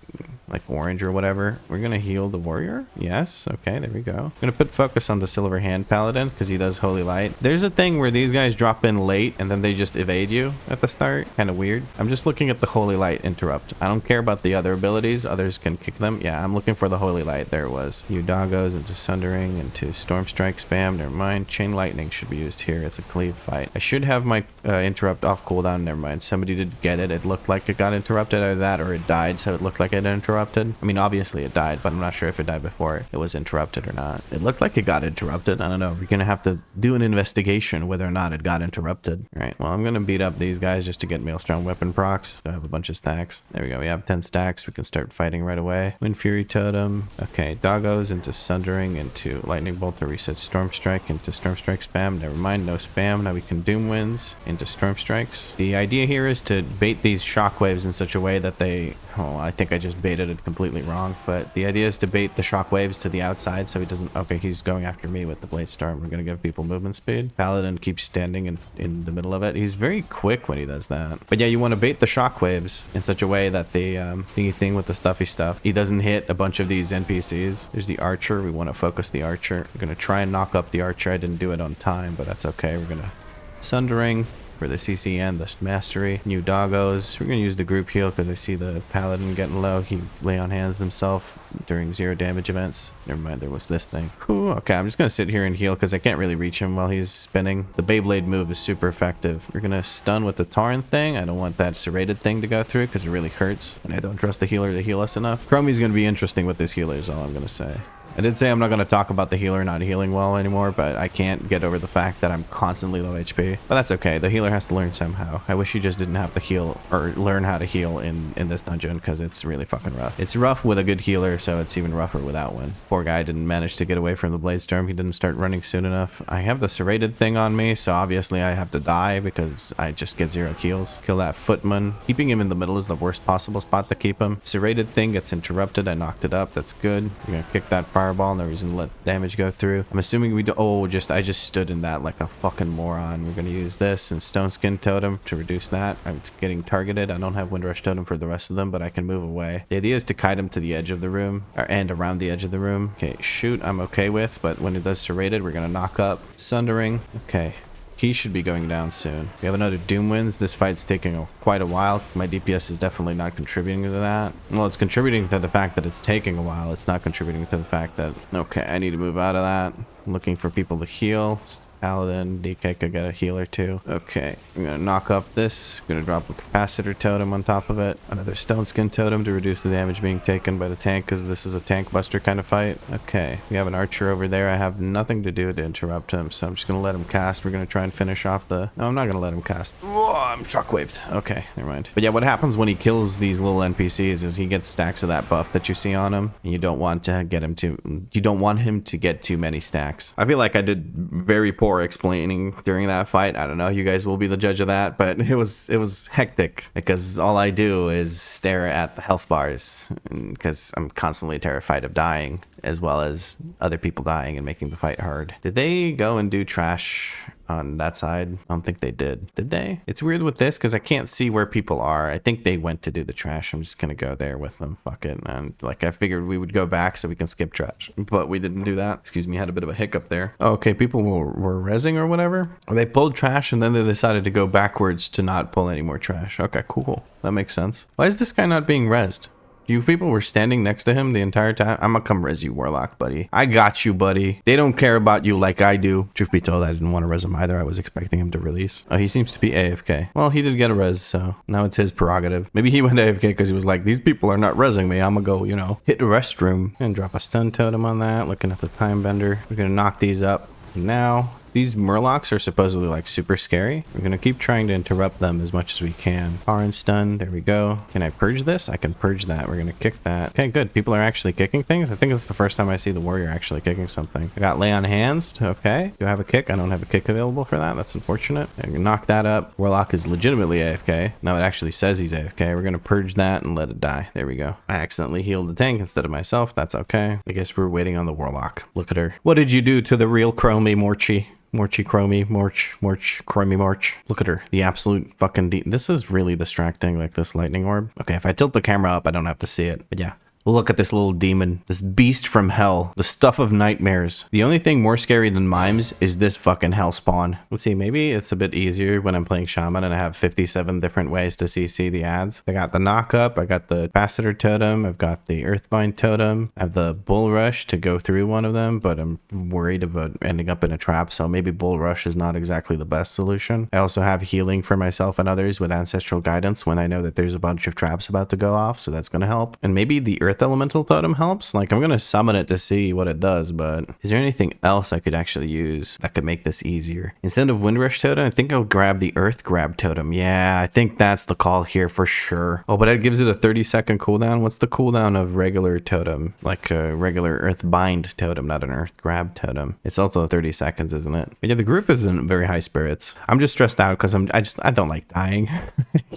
like orange or whatever. We're gonna heal the warrior. Yes. Okay, there we go. I'm gonna put focus on the Silver Hand Paladin because he does Holy Light. There's a thing where these guys drop in late and then they just evade you at the start. Kind of weird. I'm just looking at the Holy Light interrupt. I don't care about the other abilities. Others can kick them. Yeah, I'm looking for the Holy Light. There it was. You doggos into Sundering, into Storm Strike spam. Never mind. Chain Lightning should be used here. It's a cleave fight. I should have my interrupt off cooldown. Never mind. Somebody did get it. It looked like it got interrupted, either that or it died, so it looked like it interrupted. I mean, obviously it died, but I'm not sure if it died before it was interrupted or not. It looked like it got interrupted. I don't know. We're gonna have to do an investigation whether or not it got interrupted. All right, well, I'm gonna beat up these guys just to get Maelstrom weapon procs. I have a bunch of stacks. There we go. We have 10 stacks. We can start fighting right away. Wind Fury Totem. Okay, doggos into Sundering, into Lightning Bolt to reset Storm Strike, into Storm Strike spam. Never mind, no spam. Now we can Doom Winds into Storm Strikes. The idea here is to bait these shockwaves in such a way that they... Oh, I think I just baited it completely wrong, but the idea is to bait the shockwaves to the outside so he doesn't... Okay, he's going after me with the Blade Storm. We're going to give people movement speed. Paladin keeps standing in the middle of it. He's very quick when he does that. But yeah, you want to bait the shockwaves in such a way that the thingy thing with the stuffy stuff, he doesn't hit a bunch of these NPCs. There's the Archer. We want to focus the Archer. We're going to try and knock up the Archer. I didn't do it on time, but that's okay. We're going to... Sundering for the CC and the Mastery. New doggos. We're going to use the group heal because I see the Paladin getting low. He lay on hands himself during 0 damage events. Never mind, there was this thing. Whew, okay, I'm just going to sit here and heal because I can't really reach him while he's spinning. The Beyblade move is super effective. We're going to stun with the Taran thing. I don't want that serrated thing to go through because it really hurts. And I don't trust the healer to heal us enough. Chromie's going to be interesting with this healer is all I'm going to say. I did say I'm not going to talk about the healer not healing well anymore, but I can't get over the fact that I'm constantly low HP. But that's okay. The healer has to learn somehow. I wish he just didn't have to heal or learn how to heal in this dungeon because it's really fucking rough. It's rough with a good healer, so it's even rougher without one. Poor guy didn't manage to get away from the Blade Storm. He didn't start running soon enough. I have the serrated thing on me, so obviously I have to die because I just get 0 kills. Kill that Footman. Keeping him in the middle is the worst possible spot to keep him. Serrated thing gets interrupted. I knocked it up. That's good. I'm going to kick that fireball. No reason to let damage go through. I'm assuming we do... Oh, I just stood in that like a fucking moron. We're going to use this and Stone Skin Totem to reduce that. I'm getting targeted. I don't have Windrush Totem for the rest of them, but I can move away. The idea is to kite him to the edge of the room and around the edge of the room. Okay, shoot, I'm okay with, but when it does serrated, we're going to knock up. Sundering. Okay. He should be going down soon. We have another Doom Winds. This fight's taking quite a while. My DPS is definitely not contributing to that. Well, it's contributing to the fact that it's taking a while. It's not contributing to the fact that... Okay, I need to move out of that. I'm looking for people to heal. Paladin, DK could get a healer too. Okay, I'm gonna knock up this. I'm gonna drop a capacitor totem on top of it. Another stone skin totem to reduce the damage being taken by the tank, because this is a tank buster kind of fight. Okay, we have an archer over there. I have nothing to do to interrupt him, so I'm just gonna let him cast. We're gonna try and finish off the... No, I'm not gonna let him cast. Whoa, I'm shockwaved. Okay, never mind. But yeah, what happens when he kills these little NPCs is he gets stacks of that buff that you see on him. And you don't want to get him to... You don't want him to get too many stacks. I feel like I did very poor explaining during that fight. I don't know. You guys will be the judge of that, but it was hectic because all I do is stare at the health bars because I'm constantly terrified of dying, as well as other people dying and making the fight hard. Did they go and do trash on that side? I don't think they did. Did they? It's weird with this because I can't see where people are. I think they went to do the trash. I'm just gonna go there with them. Fuck it. And like I figured we would go back so we can skip trash, but we didn't do that. Excuse me, had a bit of a hiccup there. Okay, people were rezzing or whatever. They pulled trash and then they decided to go backwards to not pull any more trash. Okay, cool. That makes sense. Why is this guy not being rezzed? You people were standing next to him the entire time? I'm gonna come res you, Warlock, buddy. I got you, buddy. They don't care about you like I do. Truth be told, I didn't want to res him either. I was expecting him to release. Oh, he seems to be AFK. Well, he did get a res, so now it's his prerogative. Maybe he went AFK because he was like, these people are not resing me. I'm gonna go, you know, hit the restroom and drop a stun totem on that. Looking at the time bender. We're gonna knock these up now. These Murlocs are supposedly like super scary. We're gonna keep trying to interrupt them as much as we can. Orange stun, there we go. Can I purge this? I can purge that. We're gonna kick that. Okay, good. People are actually kicking things. I think it's the first time I see the warrior actually kicking something. I got lay on hands. Okay. Do I have a kick? I don't have a kick available for that. That's unfortunate. I can knock that up. Warlock is legitimately AFK. No, it actually says he's AFK. We're gonna purge that and let it die. There we go. I accidentally healed the tank instead of myself. That's okay. I guess we're waiting on the Warlock. Look at her. What did you do to the real Chromie, Morchie? Morchie, Chromie, Chromie, Morch. Look at her. The absolute fucking This is really distracting, like this lightning orb. Okay, if I tilt the camera up, I don't have to see it. But yeah. Look at this little demon, this beast from hell, the stuff of nightmares. The only thing more scary than mimes is this fucking hell spawn. Let's see, maybe it's a bit easier when I'm playing Shaman and I have 57 different ways to CC the ads. I got the knock up, I got the capacitor totem, I've got the earthbind totem, I have the bull rush to go through one of them, but I'm worried about ending up in a trap, so maybe bull rush is not exactly the best solution. I also have healing for myself and others with ancestral guidance when I know that there's a bunch of traps about to go off, so that's gonna help. And maybe the earth elemental totem helps. Like, I'm gonna summon it to see what it does, but is there anything else I could actually use that could make this easier? Instead of windrush totem, I think I'll grab the earth grab totem. Yeah, I think that's the call here for sure. Oh, but it gives it a 30-second cooldown. What's the cooldown of regular totem? Like a regular earth bind totem, not an earth grab totem. It's also 30 seconds, isn't it? But yeah, the group is in very high spirits. I'm just stressed out because I don't like dying.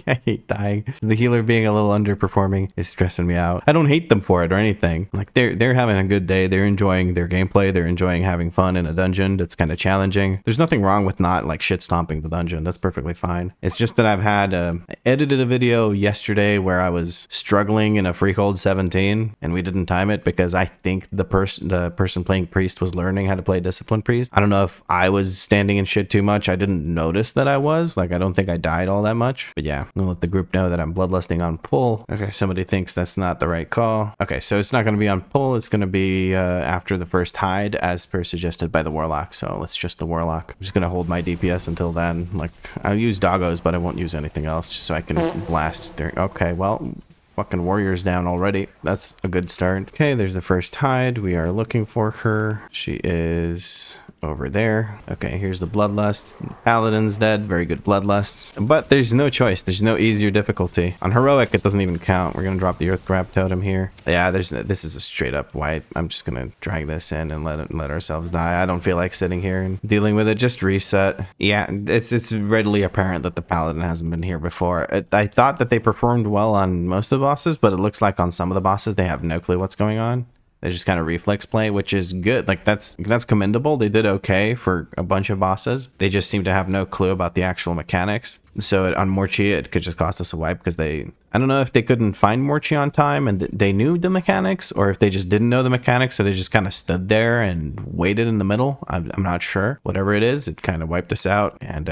I hate dying. The healer being a little underperforming is stressing me out. I don't hate them for it or anything. Like, they're having a good day. They're enjoying their gameplay. They're enjoying having fun in a dungeon that's kind of challenging. There's nothing wrong with not like shit stomping the dungeon. That's perfectly fine. It's just that I've had I edited a video yesterday where I was struggling in a Freehold 17 and we didn't time it because I think the person playing priest was learning how to play disciplined priest. I don't know if I was standing in shit too much. I didn't notice that I was. Like, I don't think I died all that much. But yeah, I'm gonna let the group know that I'm bloodlusting on pull. Okay, somebody thinks that's not the right call. Okay, so it's not going to be on pull. It's going to be after the first hide as per suggested by the Warlock. So let's just the Warlock. I'm just going to hold my DPS until then. Like, I'll use doggos, but I won't use anything else just so I can blast during... Okay, well... Fucking warrior's down already. That's a good start. Okay, there's the first hide. We are looking for her. She is over there. Okay, here's the bloodlust. Paladin's dead. Very good bloodlusts. But there's no choice. There's no easier difficulty. On heroic, it doesn't even count. We're gonna drop the earth grab totem here. Yeah, this is a straight up white. I'm just gonna drag this in and let ourselves die. I don't feel like sitting here and dealing with it. Just reset. Yeah, it's readily apparent that the paladin hasn't been here before. I thought that they performed well on most of the bosses, but it looks like on some of the bosses they have no clue what's going on. They just kind of reflex play, which is good. Like, that's commendable. They did okay for a bunch of bosses. They just seem to have no clue about the actual mechanics. So on Morchie, it could just cost us a wipe because I don't know if they couldn't find Morchie on time and they knew the mechanics, or if they just didn't know the mechanics, so they just kind of stood there and waited in the middle. I'm not sure. Whatever it is, it kind of wiped us out, and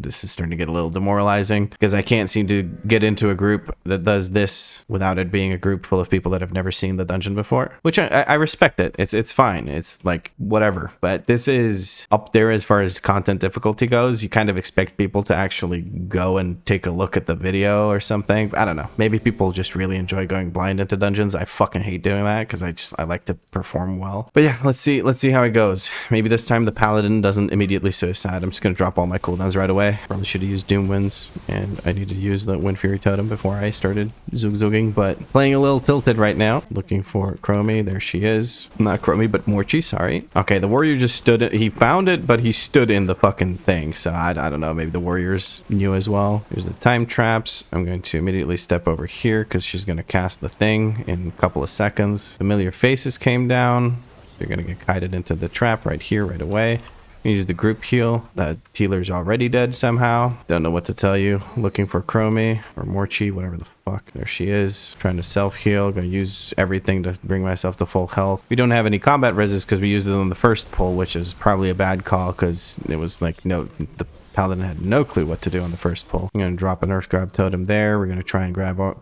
this is starting to get a little demoralizing because I can't seem to get into a group that does this without it being a group full of people that have never seen the dungeon before, which I respect it. It's fine. It's like whatever, but this is up there as far as content difficulty goes. You kind of expect people to actually go and take a look at the video or something. I don't know. Maybe people just really enjoy going blind into dungeons. I fucking hate doing that because I like to perform well. But yeah, let's see how it goes. Maybe this time the paladin doesn't immediately suicide. I'm just gonna drop all my cooldowns right away. Probably should have used Doom Winds, and I need to use the Wind Fury Totem before I started zug-zugging, but playing a little tilted right now. Looking for Chromie. There she is. Not Chromie, but Morchie, sorry. Okay, the warrior just stood, he found it, but he stood in the fucking thing, so I don't know, maybe the warriors knew as well. Here's the time traps. I'm going to immediately step over here because she's going to cast the thing in a couple of seconds. Familiar faces came down. They're going to get kited into the trap right here, right away. Use the group heal. That healer's already dead somehow. Don't know what to tell you. Looking for Chromie or Morchie, whatever the fuck. There she is. Trying to self-heal. Gonna use everything to bring myself to full health. We don't have any combat resist because we used it on the first pull, which is probably a bad call because it was like, the paladin had no clue what to do on the first pull. I'm gonna drop an earth grab totem there. We're gonna try and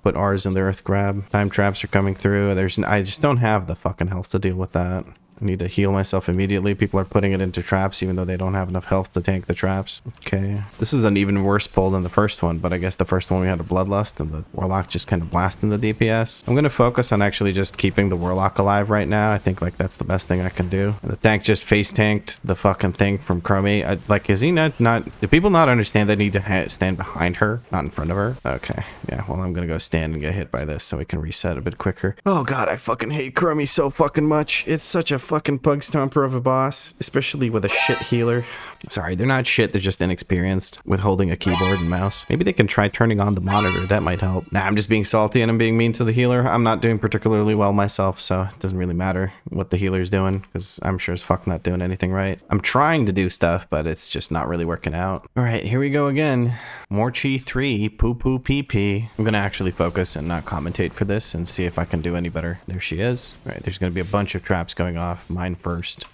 put ours in the earth grab. Time traps are coming through. I just don't have the fucking health to deal with that. I need to heal myself immediately. People are putting it into traps even though they don't have enough health to tank the traps. Okay. This is an even worse pull than the first one, but I guess the first one we had a Bloodlust and the Warlock just kind of blasting the DPS. I'm going to focus on actually just keeping the Warlock alive right now. I think like that's the best thing I can do. And the tank just face tanked the fucking thing from Chromie. Like, is he not do people not understand they need to stand behind her, not in front of her? Okay. Yeah, well, I'm going to go stand and get hit by this so we can reset a bit quicker. Oh god, I fucking hate Chromie so fucking much. It's such a fucking pug stomper of a boss, especially with a shit healer. Sorry, they're not shit, they're just inexperienced with holding a keyboard and mouse. Maybe they can try turning on the monitor, that might help. Nah, I'm just being salty and I'm being mean to the healer. I'm not doing particularly well myself, so it doesn't really matter what the healer's doing, because I'm sure as fuck not doing anything right. I'm trying to do stuff, but it's just not really working out. Alright, here we go again. Morchie 3, poo poo pee pee. I'm gonna actually focus and not commentate for this and see if I can do any better. There she is. Alright, there's gonna be a bunch of traps going off. Mine first.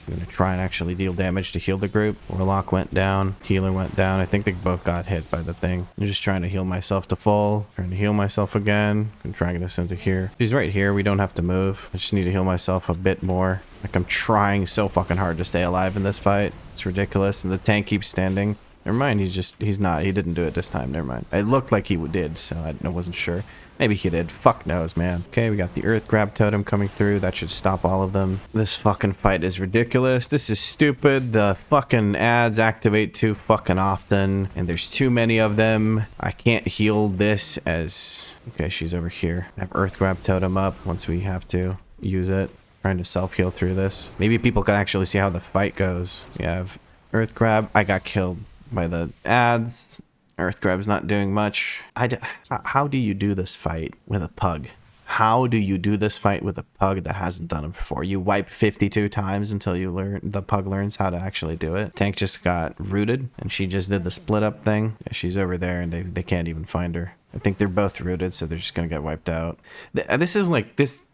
I'm gonna try and actually deal damage to heal the group. Warlock went down, healer went down. I think they both got hit by the thing. I'm just trying to heal myself to full. Trying to heal myself again. I'm dragging this into here. She's right here. We don't have to move. I just need to heal myself a bit more. Like, I'm trying so fucking hard to stay alive in this fight. It's ridiculous. And the tank keeps standing. Never mind, he's not. He didn't do it this time. Never mind. It looked like he did, so I wasn't sure. Maybe he did. Fuck knows, man. Okay, we got the earth grab totem coming through. That should stop all of them. This fucking fight is ridiculous. This is stupid. The fucking ads activate too fucking often, and there's too many of them. I can't heal this as... Okay, she's over here. I have earth grab totem up once we have to use it. Trying to self-heal through this. Maybe people can actually see how the fight goes. We have earth grab. I got killed by the ads. Earth grab's not doing much. How do you do this fight with a pug? How do you do this fight with a pug that hasn't done it before? You wipe 52 times until the pug learns how to actually do it. Tank just got rooted, and she just did the split up thing. Yeah, she's over there, and they can't even find her. I think they're both rooted, so they're just gonna get wiped out. This is like this.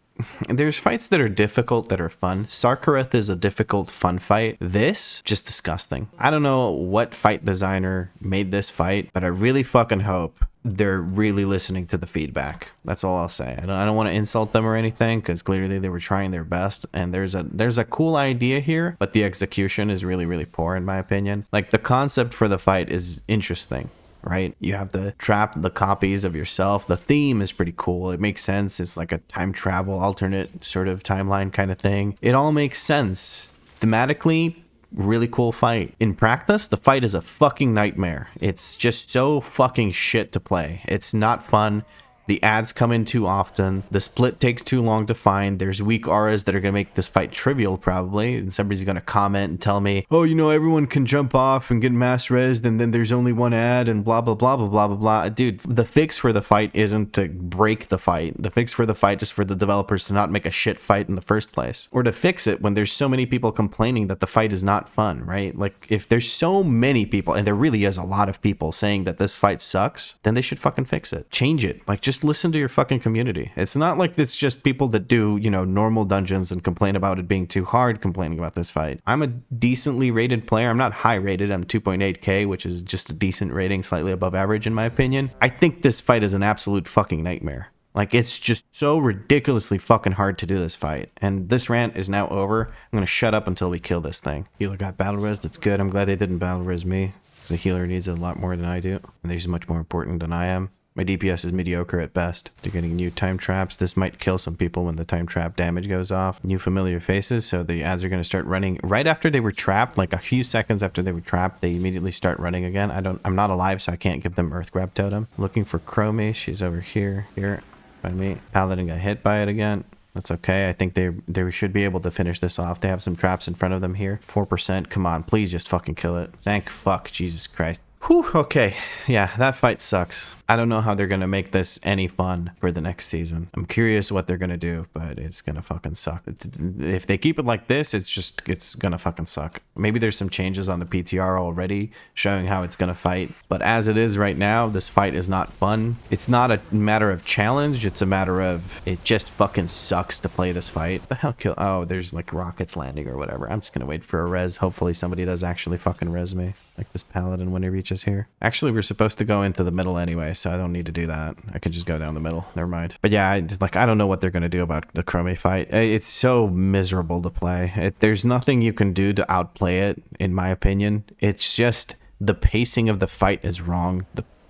There's fights that are difficult that are fun. Sarkareth is a difficult, fun fight. This, just disgusting. I don't know what fight designer made this fight, but I really fucking hope they're really listening to the feedback. That's all I'll say. I don't want to insult them or anything, because clearly they were trying their best, and there's a cool idea here, but the execution is really, really poor in my opinion. Like, the concept for the fight is interesting. Right? You have to trap the copies of yourself. The theme is pretty cool. It makes sense. It's like a time travel, alternate sort of timeline kind of thing. It all makes sense. Thematically, really cool fight. In practice, the fight is a fucking nightmare. It's just so fucking shit to play. It's not fun. The ads come in too often. The split takes too long to find. There's weak auras that are going to make this fight trivial probably. And somebody's going to comment and tell me, oh, you know, everyone can jump off and get mass rezzed and then there's only one ad and blah, blah, blah, blah, blah, blah, blah. Dude, the fix for the fight isn't to break the fight. The fix for the fight is for the developers to not make a shit fight in the first place. Or to fix it when there's so many people complaining that the fight is not fun, right? Like, if there's so many people, and there really is a lot of people saying that this fight sucks, then they should fucking fix it. Change it. Like, just listen to your fucking community. It's not like it's just people that do, you know, normal dungeons and complain about it being too hard complaining about this fight. I'm a decently rated player. I'm not high rated. I'm 2.8k, which is just a decent rating, slightly above average in my opinion. I think this fight is an absolute fucking nightmare. Like, it's just so ridiculously fucking hard to do this fight. And this rant is now over. I'm gonna shut up until we kill this thing. Healer got battle res. That's good. I'm glad they didn't battle res me, because the healer needs it a lot more than I do. And he's much more important than I am. My DPS is mediocre at best. They're getting new time traps. This might kill some people when the time trap damage goes off. New familiar faces, so the ads are going to start running right after they were trapped, like a few seconds after they were trapped, they immediately start running again. I'm not alive, so I can't give them Earth Grab Totem. Looking for Chromie. She's over here. Here, by me. Paladin got hit by it again. That's okay. I think they should be able to finish this off. They have some traps in front of them here. 4%. Come on, please just fucking kill it. Thank fuck, Jesus Christ. Whew, okay. Yeah, that fight sucks. I don't know how they're going to make this any fun for the next season. I'm curious what they're going to do, but it's going to fucking suck. If they keep it like this, it's going to fucking suck. Maybe there's some changes on the PTR already showing how it's going to fight. But as it is right now, this fight is not fun. It's not a matter of challenge. It's a matter of it just fucking sucks to play this fight. What the hell kill? Oh, there's like rockets landing or whatever. I'm just going to wait for a res. Hopefully somebody does actually fucking res me. Like this paladin when he reaches here. Actually, we're supposed to go into the middle anyway, so I don't need to do that. I could just go down the middle. Never mind. But yeah, I don't know what they're going to do about the Chromie fight. It's so miserable to play. There's nothing you can do to outplay it, in my opinion. It's just the pacing of the fight is wrong.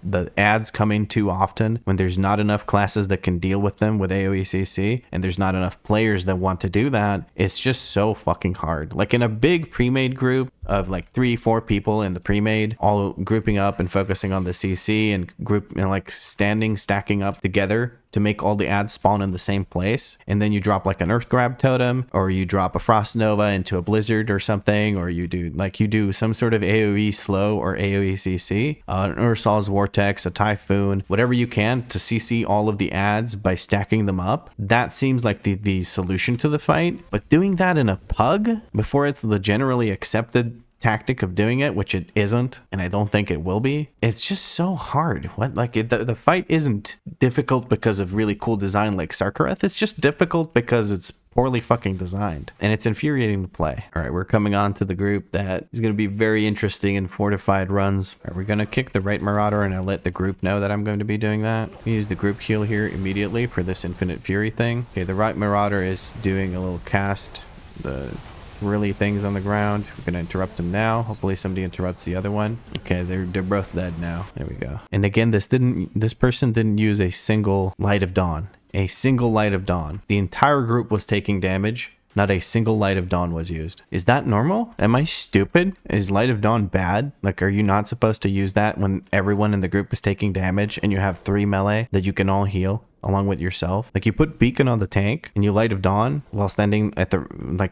The ads come in too often when there's not enough classes that can deal with them with AoE/CC, and there's not enough players that want to do that. It's just so fucking hard. Like in a big pre-made group of like 3-4 people in the pre-made, all grouping up and focusing on the CC and like stacking up together to make all the ads spawn in the same place, and then you drop like an Earth Grab Totem, or you drop a Frost Nova into a Blizzard or something, or you do some sort of AoE slow or AoE CC, an Ursol's Vortex, a Typhoon, whatever you can to CC all of the ads by stacking them up. That seems like the solution to the fight, but doing that in a pug before it's the generally accepted tactic of doing it, which it isn't, and I don't think it will be, it's just so hard. The fight isn't difficult because of really cool design like Sarkareth. It's just difficult because it's poorly fucking designed, and it's infuriating to play. All right, we're coming on to the group that is going to be very interesting in Fortified runs. All right, we're going to kick the right Marauder, and I'll let the group know that I'm going to be doing that. We use the group heal here immediately for this Infinite Fury thing. Okay, the right Marauder is doing a little cast. The really things on the ground. We're gonna interrupt them now. Hopefully somebody interrupts the other one. Okay, they're both dead now. There we go. And again, this person didn't use a single Light of Dawn. A single Light of Dawn. The entire group was taking damage. Not a single Light of Dawn was used. Is that normal? Am I stupid? Is Light of Dawn bad? Like, are you not supposed to use that when everyone in the group is taking damage and you have 3 melee that you can all heal along with yourself? Like, you put Beacon on the tank and you Light of Dawn while standing at the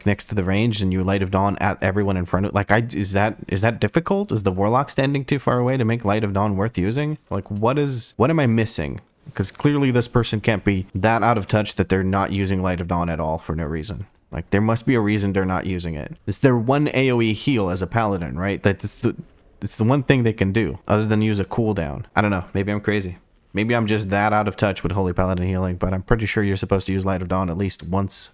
next to the range, and you Light of Dawn at everyone in front of is that difficult? Is the Warlock standing too far away to make Light of Dawn worth using? Like, what am I missing? Because clearly this person can't be that out of touch that they're not using Light of Dawn at all for no reason. Like, there must be a reason they're not using it. It's their one AoE heal as a paladin, right? It's the one thing they can do other than use a cooldown. I don't know. Maybe I'm crazy. Maybe I'm just that out of touch with Holy Paladin healing, but I'm pretty sure you're supposed to use Light of Dawn at least once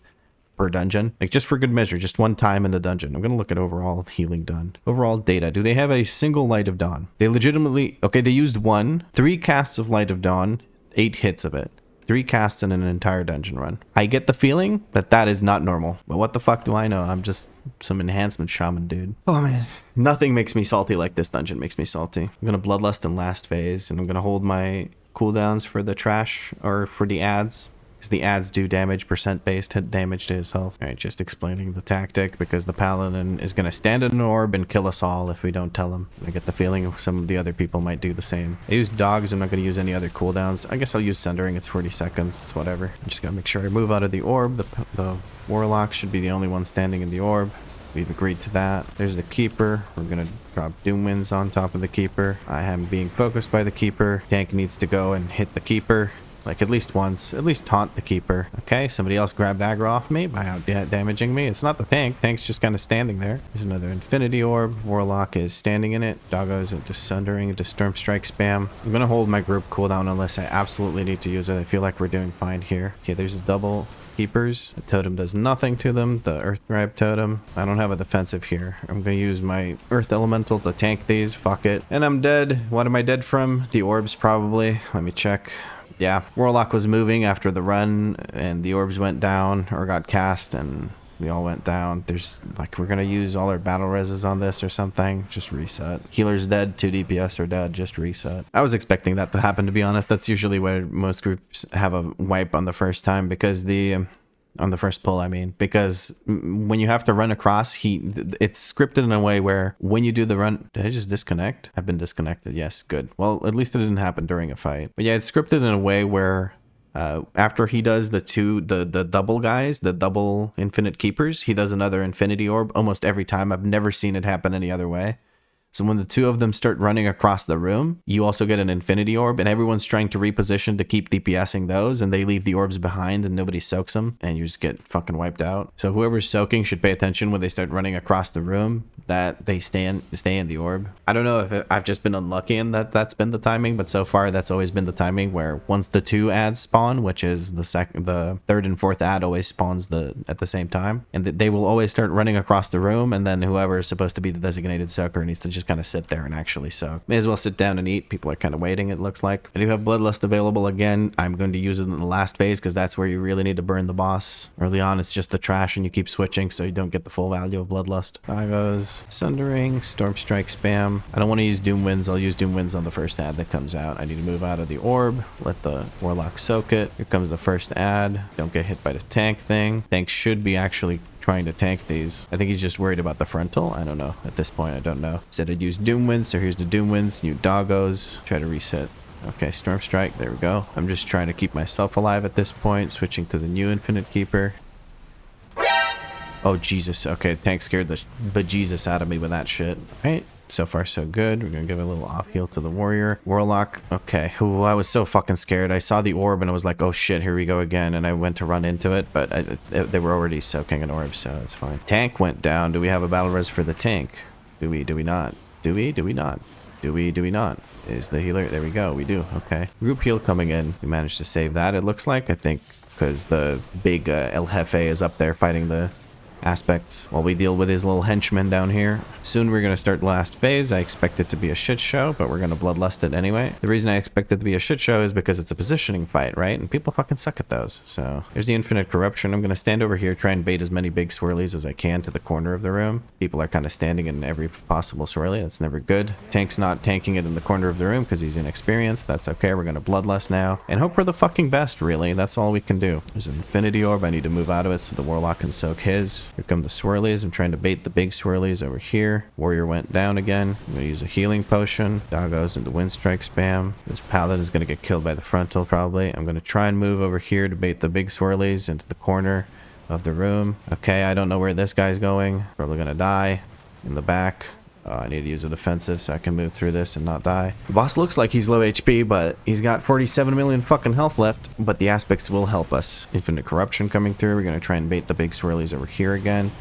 per dungeon. Like, just for good measure, just one time in the dungeon. I'm going to look at overall healing done. Overall data. Do they have a single Light of Dawn? They legitimately... Okay, they used 3 casts of Light of Dawn, 8 hits of it. 3 casts in an entire dungeon run. I get the feeling that is not normal. But what the fuck do I know? I'm just some enhancement shaman, dude. Oh, man. Nothing makes me salty like this dungeon makes me salty. I'm going to Bloodlust in last phase, and I'm going to hold my cooldowns for the trash, or for the ads. because the adds do damage, percent-based hit damage to his health. All right, just explaining the tactic, because the paladin is going to stand in an orb and kill us all if we don't tell him. I get the feeling some of the other people might do the same. I use dogs. I'm not going to use any other cooldowns. I guess I'll use sundering. It's 40 seconds. It's whatever. I'm just going to make sure I move out of the orb. The warlock should be the only one standing in the orb. We've agreed to that. There's the keeper. We're gonna drop doom winds on top of the keeper. I am being focused by the keeper. Tank needs to go and hit the keeper, like at least once. At least taunt the keeper. Okay, somebody else grabbed aggro off me by out damaging me. It's not the tank. Tank's just kind of standing there. There's another infinity orb. Warlock is standing in it. Doggos into sundering, into storm strike spam. I'm gonna hold my group cooldown unless I absolutely need to use it. I feel like we're doing fine here. Okay, there's a double keepers. The totem does nothing to them. The earth drive totem. I don't have a defensive here. I'm gonna use my earth elemental to tank these. Fuck it. And I'm dead. What am I dead from? The orbs probably. Let me check. Yeah, warlock was moving after the run and the orbs went down or got cast and we all went down. There's like, we're gonna use all our battle reses on this or something. Just reset. Healer's dead, 2 DPS are dead, just reset. I was expecting that to happen, to be honest. That's usually where most groups have a wipe on the first time, because on the first pull, I mean, because when you have to run across, it's scripted in a way where when you do the run, did I just disconnect? I've been disconnected. Yes, good. Well, at least it didn't happen during a fight. But yeah, it's scripted in a way where after he does the double guys, the double infinite keepers, he does another infinity orb almost every time. I've never seen it happen any other way. So when the two of them start running across the room, you also get an infinity orb, and everyone's trying to reposition to keep DPSing those, and they leave the orbs behind and nobody soaks them, and you just get fucking wiped out. So whoever's soaking should pay attention when they start running across the room, that they stay in the orb. I don't know if I've just been unlucky in that's been the timing, but so far that's always been the timing, where once the 2 adds spawn, which is the 3rd and 4th ad always spawns at the same time, and they will always start running across the room, and then whoever is supposed to be the designated soaker needs to just kind of sit there and actually soak. May as well sit down and eat. People are kind of waiting, it looks like. I do have Bloodlust available again. I'm going to use it in the last phase because that's where you really need to burn the boss. Early on, it's just the trash and you keep switching so you don't get the full value of Bloodlust. Goes Sundering, Storm Strike spam. I don't want to use Doom Winds. I'll use Doom Winds on the first ad that comes out. I need to move out of the orb. Let the Warlock soak it. Here comes the first ad. Don't get hit by the tank thing. Tank should be actually trying to tank these. I think he's just worried about the frontal. I don't know. At this point, I don't know. Said I'd use Doom Winds, so here's the Doom Winds. New doggos. Try to reset. Okay, Storm Strike. There we go. I'm just trying to keep myself alive at this point. Switching to the new Infinite Keeper. Oh, Jesus. Okay, tank scared the bejesus out of me with that shit. All right. So far, so good. We're going to give a little off heal to the warrior. Warlock. Okay. Ooh, I was so fucking scared. I saw the orb and I was like, oh shit, here we go again. And I went to run into it, but they were already soaking an orb, so it's fine. Tank went down. Do we have a battle res for the tank? Do we not? Do we not? Do we not? Is the healer? There we go. We do. Okay. Group heal coming in. We managed to save that, it looks like. I think because the big El Jefe is up there fighting the aspects while we deal with his little henchmen down here. Soon we're going to start the last phase. I expect it to be a shit show, but we're going to bloodlust it anyway. The reason I expect it to be a shit show is because it's a positioning fight, right? And people fucking suck at those. So there's the infinite corruption. I'm going to stand over here, try and bait as many big swirlies as I can to the corner of the room. People are kind of standing in every possible swirly. That's never good. Tank's not tanking it in the corner of the room because he's inexperienced. That's okay. We're going to bloodlust now and hope for the fucking best, really. That's all we can do. There's an infinity orb. I need to move out of it so the warlock can soak his. Here come the swirlies. I'm trying to bait the big swirlies over here. Warrior went down again. I'm going to use a healing potion. Doggos into wind strike spam. This paladin is going to get killed by the frontal probably. I'm going to try and move over here to bait the big swirlies into the corner of the room. Okay, I don't know where this guy's going. Probably going to die in the back. I need to use a defensive so I can move through this and not die. The boss looks like he's low HP, but he's got 47 million fucking health left. But the aspects will help us. Infinite corruption coming through. We're going to try and bait the big swirlies over here again.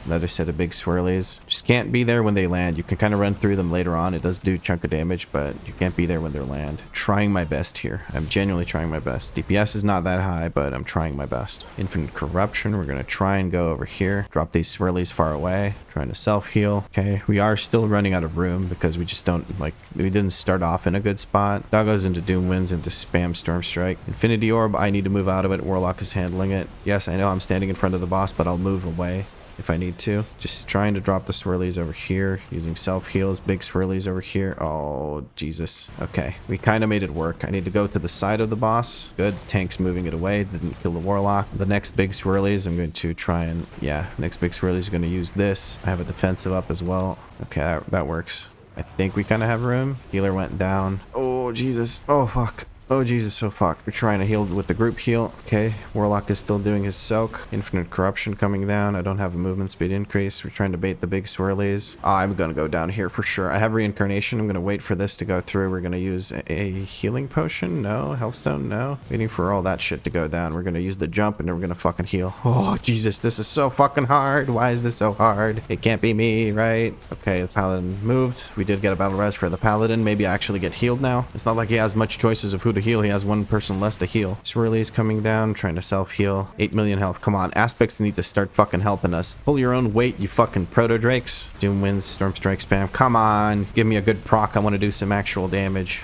Another set of big swirlies. Just can't be there when they land. You can kind of run through them later on. It does do a chunk of damage, but you can't be there when they land. Trying my best here. I'm genuinely trying my best. DPS is not that high, but I'm trying my best. Infinite corruption. We're going to try and go over here. Drop these swirlies far away. Trying to self-heal. Okay, we are still running out of room because we just don't, like, we didn't start off in a good spot. Doggos into Doom Winds, into Spam Storm Strike. Infinity Orb, I need to move out of it. Warlock is handling it. Yes, I know I'm standing in front of the boss, but I'll move away. if I need to. Just trying to drop the swirlies over here, using self-heals, big swirlies over here. Oh, Jesus. Okay, we kind of made it work. I need to go to the side of the boss. Good, tank's moving it away, didn't kill the warlock. The next big swirlies, I'm going to try and, yeah, next big swirlies are going to use this. I have a defensive up as well. Okay, that works. I think we kind of have room. Healer went down. Oh, Jesus. Oh, fuck. Oh, Jesus, oh fuck. We're trying to heal with the group heal. Okay, Warlock is still doing his soak. Infinite Corruption coming down. I don't have a movement speed increase. We're trying to bait the big swirlies. I'm gonna go down here for sure. I have Reincarnation. I'm gonna wait for this to go through. We're gonna use a healing potion. No. Hellstone. No. Waiting for all that shit to go down. We're gonna use the jump and then we're gonna fucking heal. Oh, Jesus, this is so fucking hard. Why is this so hard? It can't be me, right? Okay, the Paladin moved. We did get a battle res for the Paladin. Maybe I actually get healed now. It's not like he has much choices of who to heal. He has one person less to heal. Swirly's coming down, trying to self-heal. 8 million health. Come on, aspects need to start fucking helping us. Pull your own weight, you fucking proto-drakes. Doom winds, storm strike spam. Come on, give me a good proc. I want to do some actual damage.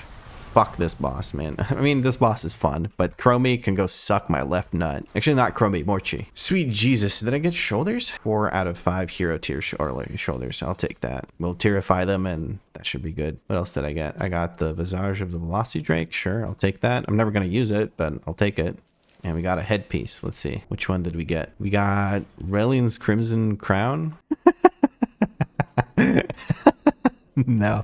Fuck this boss, man. I mean, this boss is fun, but Chromie can go suck my left nut. Actually, not Chromie, Morchie. Sweet Jesus, did I get shoulders? 4 out of 5 hero tier shoulders. I'll take that. We'll tierify them, and that should be good. What else did I get? I got the Visage of the Velocity Drake. Sure, I'll take that. I'm never going to use it, but I'll take it. And we got a headpiece. Let's see. Which one did we get? We got Relian's Crimson Crown. No.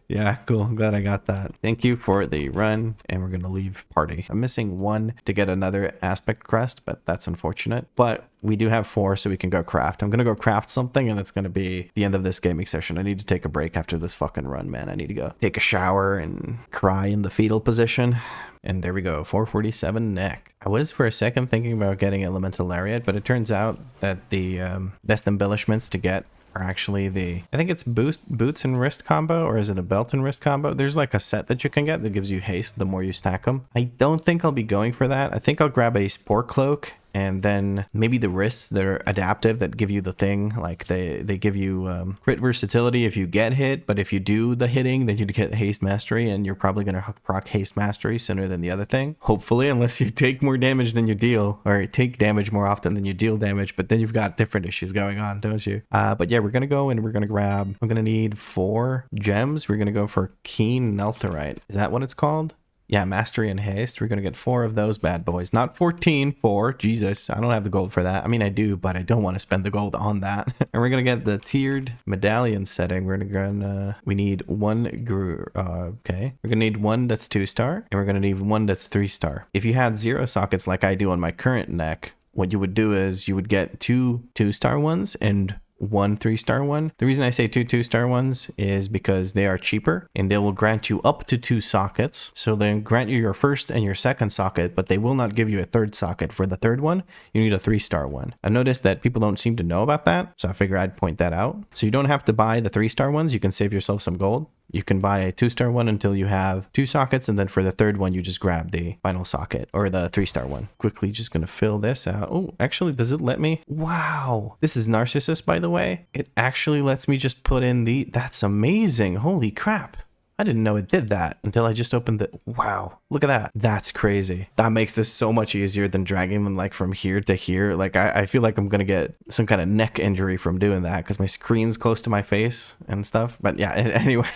Yeah, cool. I'm glad I got that. Thank you for the run, and we're gonna leave party. I'm missing 1 to get another aspect crest, but that's unfortunate. But we do have 4, so we can go craft. I'm gonna go craft something, and that's gonna be the end of this gaming session. I need to take a break after this fucking run, man. I need to go take a shower and cry in the fetal position. And there we go, 447 neck. I was for a second thinking about getting Elemental Lariat, but it turns out that the best embellishments to get are actually I think it's boots and wrist combo, or is it a belt and wrist combo? There's like a set that you can get that gives you haste the more you stack them. I don't think I'll be going for that. I think I'll grab a Spore Cloak, and then maybe the wrists that are adaptive that give you the thing, like they give you crit versatility if you get hit, but if you do the hitting, then you get haste mastery, and you're probably going to proc haste mastery sooner than the other thing. Hopefully, unless you take more damage than you deal, or take damage more often than you deal damage, but then you've got different issues going on, don't you? But yeah, we're going to go and we're going to grab, I'm going to need 4 gems. We're going to go for Keen Neltherite. Is that what it's called? Yeah, Mastery and Haste. We're going to get 4 of those bad boys. Not 14, 4. Jesus, I don't have the gold for that. I mean, I do, but I don't want to spend the gold on that. And we're going to get the tiered medallion setting. We're going to we need 1, okay. We're going to need 1 that's 2-star, and we're going to need 1 that's 3-star. If you had 0 sockets like I do on my current neck, what you would do is you would get 2 2-star ones and 1 3-star one. The reason I say 2 2-star ones is because they are cheaper and they will grant you up to 2 sockets. So they grant you your first and your second socket, but they will not give you a 3rd socket. For the 3rd one, you need a 3-star one. I noticed that people don't seem to know about that, so I figure I'd point that out. So you don't have to buy the 3-star ones. You can save yourself some gold. You can buy a 2-star one until you have 2 sockets, and then for the 3rd one, you just grab the final socket, or the 3-star one. Quickly just gonna fill this out. Oh, actually, does it let me? Wow, this is Narcissus, by the way. It actually lets me just put in that's amazing. Holy crap. I didn't know it did that until I just opened it. Wow, look at that. That's crazy. That makes this so much easier than dragging them like from here to here. Like I feel like I'm gonna get some kind of neck injury from doing that because my screen's close to my face and stuff. But yeah, anyway,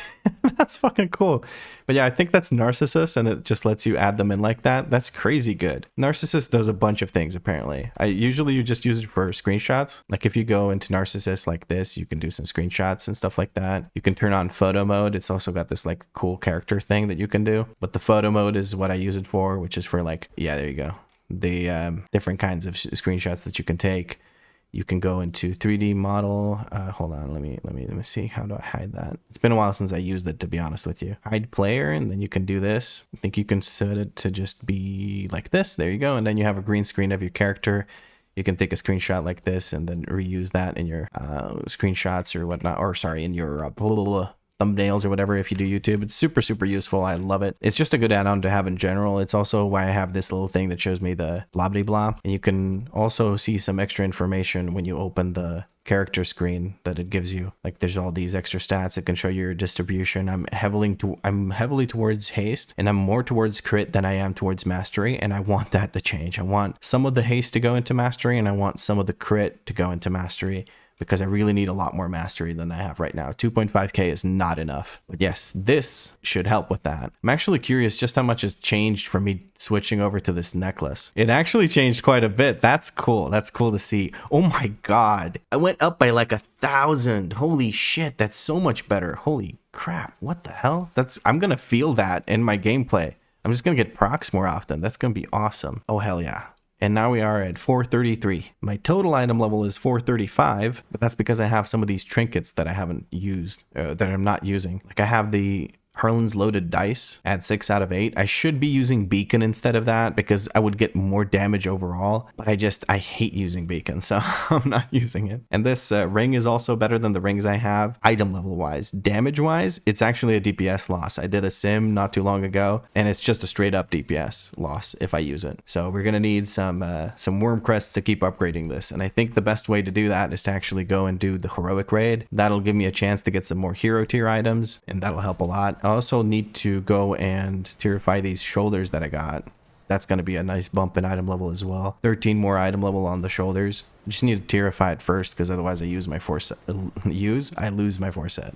that's fucking cool. But yeah, I think that's Narcissus, and it just lets you add them in like that. That's crazy good. Narcissus does a bunch of things, apparently. You just use it for screenshots. Like if you go into Narcissus like this, you can do some screenshots and stuff like that. You can turn on photo mode. It's also got this like cool character thing that you can do. But the photo mode is what I use it for, which is for like, yeah, there you go. The different kinds of screenshots that you can take. You can go into 3D model. Hold on, let me see. How do I hide that? It's been a while since I used it, to be honest with you. Hide player, and then you can do this. I think you can set it to just be like this. There you go. And then you have a green screen of your character. You can take a screenshot like this and then reuse that in your screenshots or whatnot. Or sorry, in your thumbnails or whatever if you do YouTube. It's super, super useful. I love it. It's just a good add-on to have in general. It's also why I have this little thing that shows me the blah blah blah. And you can also see some extra information when you open the character screen that it gives you. Like there's all these extra stats. It can show you your distribution. I'm heavily towards haste, and I'm more towards crit than I am towards mastery, and I want that to change. I want some of the haste to go into mastery, and I want some of the crit to go into mastery, because I really need a lot more mastery than I have right now. 2.5k is not enough. But yes, this should help with that. I'm actually curious just how much has changed from me switching over to this necklace. It actually changed quite a bit. That's cool. That's cool to see. Oh my god. I went up by like 1,000. Holy shit, that's so much better. Holy crap. What the hell? I'm gonna feel that in my gameplay. I'm just gonna get procs more often. That's gonna be awesome. Oh hell yeah. And now we are at 433. My total item level is 435, but that's because I have some of these trinkets that I haven't used, that I'm not using. Like I have the Harlan's Loaded Dice at 6 out of 8. I should be using Beacon instead of that because I would get more damage overall, but I hate using Beacon, so I'm not using it. And this ring is also better than the rings I have, item level wise. Damage wise, it's actually a DPS loss. I did a sim not too long ago, and it's just a straight up DPS loss if I use it. So we're gonna need some Worm Crests to keep upgrading this, and I think the best way to do that is to actually go and do the Heroic Raid. That'll give me a chance to get some more hero tier items, and that'll help a lot. I also need to go and tierify these shoulders that I got. That's going to be a nice bump in item level as well. 13 more item level on the shoulders. Just need to tierify it first because otherwise I lose my forset.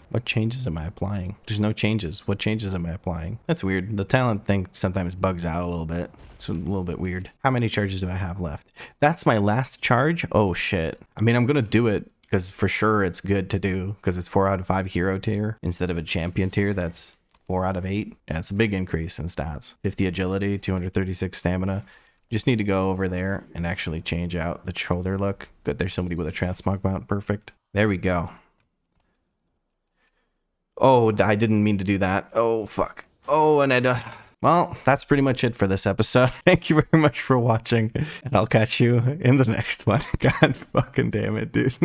What changes am I applying? There's no changes. What changes am I applying? That's weird. The talent thing sometimes bugs out a little bit. It's a little bit weird. How many charges do I have left? That's my last charge? Oh shit. I mean, I'm going to do it because for sure it's good to do because it's 4 out of 5 hero tier instead of a champion tier. That's 4 out of 8. Yeah, it's a big increase in stats. 50 agility, 236 stamina. Just need to go over there and actually change out the shoulder look. Good, there's somebody with a transmog mount. Perfect. There we go. Oh, I didn't mean to do that. Oh, fuck. Oh, and I don't... Well, that's pretty much it for this episode. Thank you very much for watching, and I'll catch you in the next one. God fucking damn it, dude.